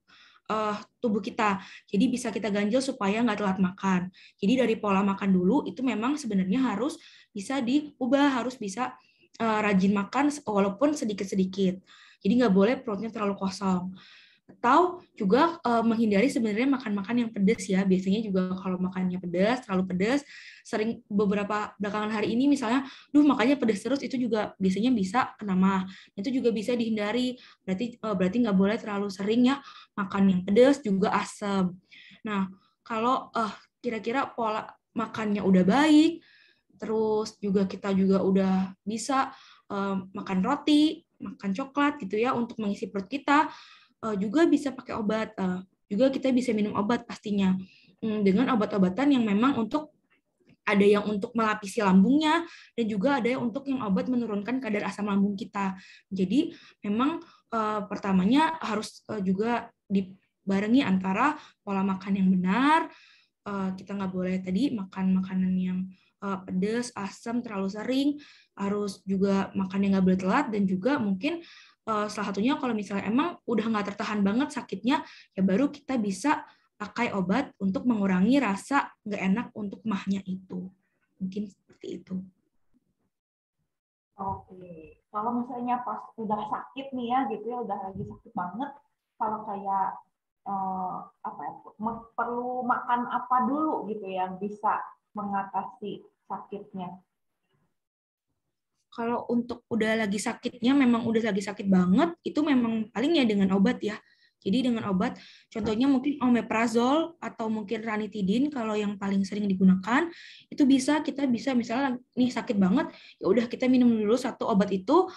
tubuh kita. Jadi bisa kita ganjil supaya nggak telat makan. Jadi dari pola makan dulu itu memang sebenarnya harus bisa diubah, harus bisa rajin makan walaupun sedikit-sedikit. Jadi nggak boleh perutnya terlalu kosong. Atau juga menghindari sebenarnya makan-makan yang pedas ya. Biasanya juga kalau makannya pedas, terlalu pedas, sering beberapa belakangan hari ini misalnya, makannya pedas terus, itu juga biasanya bisa kena mah. Itu juga bisa dihindari. Berarti nggak boleh terlalu sering ya makan yang pedas, juga asam. Nah, kalau kira-kira pola makannya udah baik, terus juga kita juga udah bisa makan roti, makan coklat gitu ya untuk mengisi perut kita, juga bisa pakai obat. Juga kita bisa minum obat pastinya. Dengan obat-obatan yang memang ada yang untuk melapisi lambungnya, dan juga ada yang untuk yang obat menurunkan kadar asam lambung kita. Jadi memang pertamanya harus juga dibarengi antara pola makan yang benar, kita nggak boleh tadi makan makanan yang pedas, asam, terlalu sering, harus juga makan yang nggak boleh telat, dan juga mungkin salah satunya kalau misalnya emang udah nggak tertahan banget sakitnya, ya baru kita bisa pakai obat untuk mengurangi rasa nggak enak untuk mahnya itu. Mungkin seperti itu. Oke, kalau misalnya pas udah sakit nih ya gitu ya, udah lagi sakit banget, kalau kayak perlu makan apa dulu gitu yang bisa mengatasi sakitnya? Kalau untuk udah lagi sakitnya, memang udah lagi sakit banget, itu memang paling ya dengan obat ya. Jadi dengan obat, contohnya mungkin omeprazol atau mungkin ranitidin kalau yang paling sering digunakan, itu kita bisa misalnya nih sakit banget, ya udah kita minum dulu satu obat itu,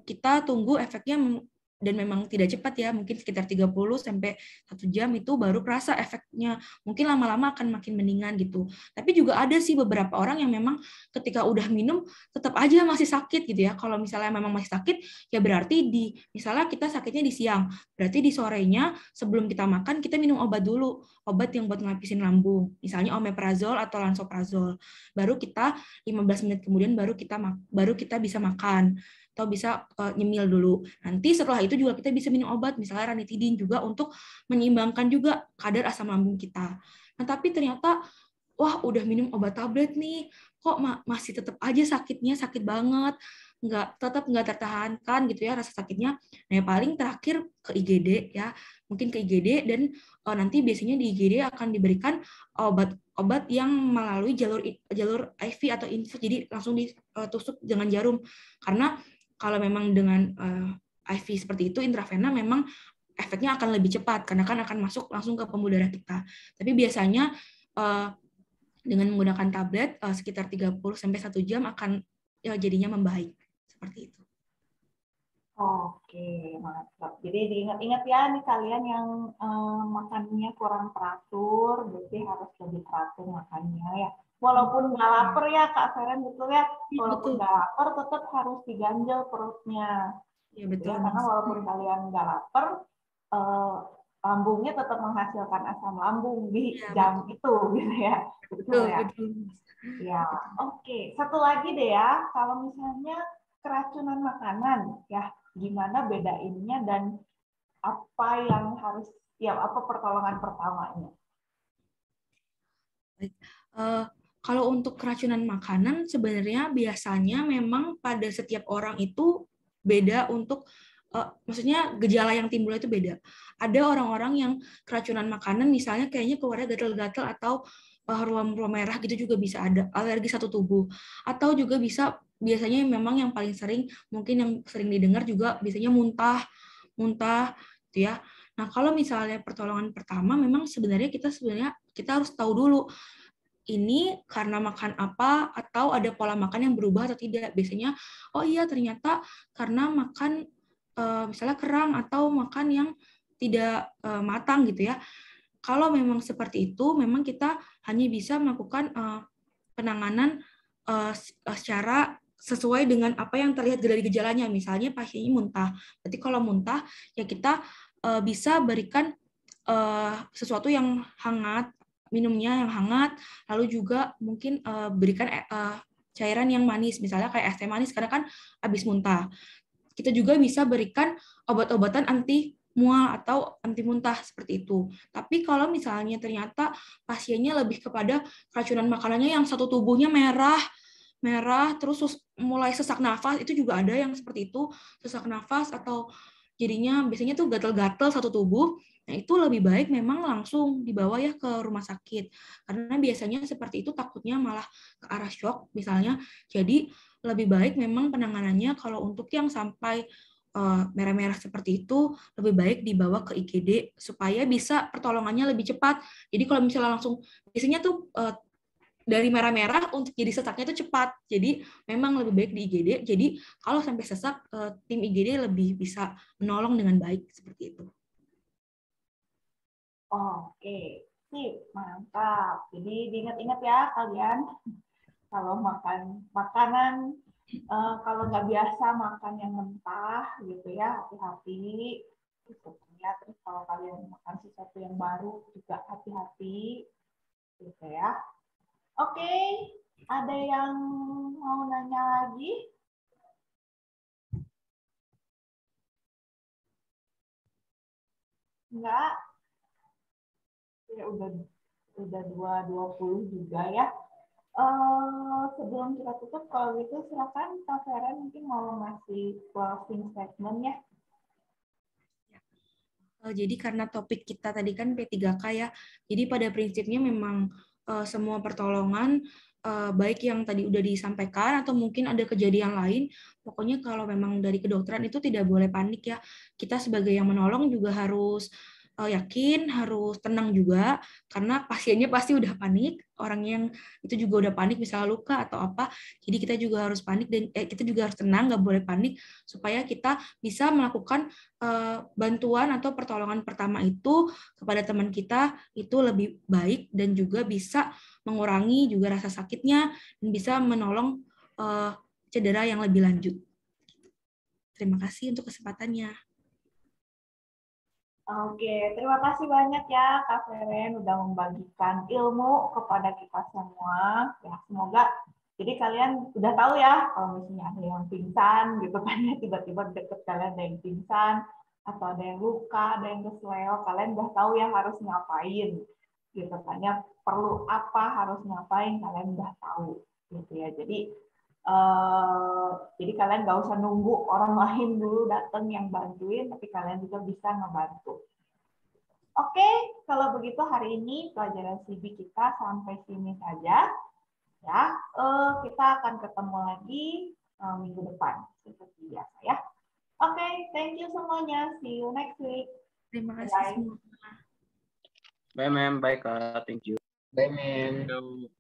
kita tunggu efeknya, dan memang tidak cepat ya, mungkin sekitar 30 sampai 1 jam itu baru kerasa efeknya. Mungkin lama-lama akan makin mendingan gitu. Tapi juga ada sih beberapa orang yang memang ketika udah minum tetap aja masih sakit gitu ya. Kalau misalnya memang masih sakit, ya berarti misalnya kita sakitnya di siang, berarti di sorenya sebelum kita makan kita minum obat dulu, obat yang buat ngelapisin lambung, misalnya omeprazol atau lansoprazol. Baru kita 15 menit kemudian baru kita bisa makan atau bisa nyemil dulu. Nanti setelah itu juga kita bisa minum obat, misalnya ranitidin juga untuk menyeimbangkan juga kadar asam lambung kita. Nah, tapi ternyata, wah udah minum obat tablet nih, kok masih tetap aja sakitnya, sakit banget, tetap nggak tertahankan gitu ya rasa sakitnya. Nah, paling terakhir ke IGD ya, mungkin ke IGD, dan nanti biasanya di IGD akan diberikan obat yang melalui jalur IV atau infus, jadi langsung ditusuk dengan jarum. Karena kalau memang dengan IV seperti itu, intravena, memang efeknya akan lebih cepat karena kan akan masuk langsung ke pembuluh darah kita. Tapi biasanya dengan menggunakan tablet sekitar 30 sampai 1 jam akan jadinya membaik seperti itu. Oke, mantap. Jadi diingat-ingat ya nih kalian yang makannya kurang teratur, berarti harus lebih teratur makannya ya. Walaupun nggak lapar ya Kak Feren, betul ya? Walaupun nggak lapar tetap harus diganjel perutnya. Ya, betul. Ya, karena walaupun kalian nggak lapar, lambungnya tetap menghasilkan asam lambung di jam itu, gitu ya. Betul ya. Ya, oke. Satu lagi deh ya, kalau misalnya keracunan makanan, ya gimana bedainnya dan apa yang harus, ya apa pertolongan pertamanya? Baik. Kalau untuk keracunan makanan, sebenarnya biasanya memang pada setiap orang itu beda untuk, maksudnya gejala yang timbul itu beda. Ada orang-orang yang keracunan makanan, misalnya kayaknya keluarnya gatal-gatal atau ruam-ruam merah gitu, juga bisa ada alergi satu tubuh. Atau juga biasanya memang yang paling sering, mungkin yang sering didengar juga biasanya muntah gitu ya. Nah, kalau misalnya pertolongan pertama, memang sebenarnya kita harus tahu dulu ini karena makan apa, atau ada pola makan yang berubah atau tidak. Biasanya, oh iya ternyata karena makan misalnya kerang atau makan yang tidak matang gitu ya. Kalau memang seperti itu, memang kita hanya bisa melakukan penanganan secara sesuai dengan apa yang terlihat dari gejalanya. Misalnya pasiennya muntah. Berarti kalau muntah, ya kita bisa berikan sesuatu yang hangat, minumnya yang hangat, lalu juga mungkin berikan cairan yang manis, misalnya kayak es teh manis, karena kan habis muntah. Kita juga bisa berikan obat-obatan anti mual atau anti muntah seperti itu. Tapi kalau misalnya ternyata pasiennya lebih kepada keracunan makanannya yang satu tubuhnya merah, terus mulai sesak nafas, itu juga ada yang seperti itu, sesak nafas atau jadinya biasanya tuh gatal-gatal satu tubuh. Nah, itu lebih baik memang langsung dibawa ya ke rumah sakit. Karena biasanya seperti itu takutnya malah ke arah shock misalnya. Jadi lebih baik memang penanganannya kalau untuk yang sampai merah-merah seperti itu, lebih baik dibawa ke IGD supaya bisa pertolongannya lebih cepat. Jadi kalau misalnya langsung, biasanya tuh dari merah-merah untuk jadi sesaknya itu cepat. Jadi memang lebih baik di IGD. Jadi kalau sampai sesak, tim IGD lebih bisa menolong dengan baik seperti itu. Oke, sip, mantap. Jadi diingat-ingat ya kalian, kalau makan makanan, kalau nggak biasa makan yang mentah gitu ya, hati-hati. Gitu ya. Terus kalau kalian makan sesuatu yang baru juga hati-hati, gitu ya. Oke, ada yang mau nanya lagi? Enggak? Ya udah 2:20 juga ya. Sebelum kita tutup, kalau gitu silakan Kak Feren mungkin mau ngasih closing statement ya. Jadi karena topik kita tadi kan P3K ya, jadi pada prinsipnya memang semua pertolongan, baik yang tadi udah disampaikan atau mungkin ada kejadian lain, pokoknya kalau memang dari kedokteran itu tidak boleh panik ya. Kita sebagai yang menolong juga harus yakin, harus tenang juga, karena pasiennya pasti udah panik, orang yang itu juga udah panik, misalnya luka atau apa, jadi kita juga harus panik dan kita juga harus tenang, nggak boleh panik, supaya kita bisa melakukan bantuan atau pertolongan pertama itu kepada teman kita itu lebih baik dan juga bisa mengurangi juga rasa sakitnya dan bisa menolong cedera yang lebih lanjut. Terima kasih untuk kesempatannya. Oke, terima kasih banyak ya Kak Feren udah membagikan ilmu kepada kita semua. Ya, semoga jadi kalian udah tahu ya kalau misalnya ada yang pingsan gitu kan ya, tiba-tiba deket kalian ada yang pingsan atau ada yang luka, ada yang kesleo, kalian udah tahu ya harus ngapain gitu kan ya, perlu apa, harus ngapain, kalian udah tahu gitu ya. Jadi kalian nggak usah nunggu orang lain dulu datang yang bantuin, tapi kalian juga bisa ngebantu. Oke, kalau begitu hari ini pelajaran CB kita sampai sini saja. Ya, kita akan ketemu lagi minggu depan seperti biasa ya. Oke, thank you semuanya. See you next week. Terima kasih Bye. semua. Bye, ma'am. Bye, Kak. Thank you. Bye, men. Yo.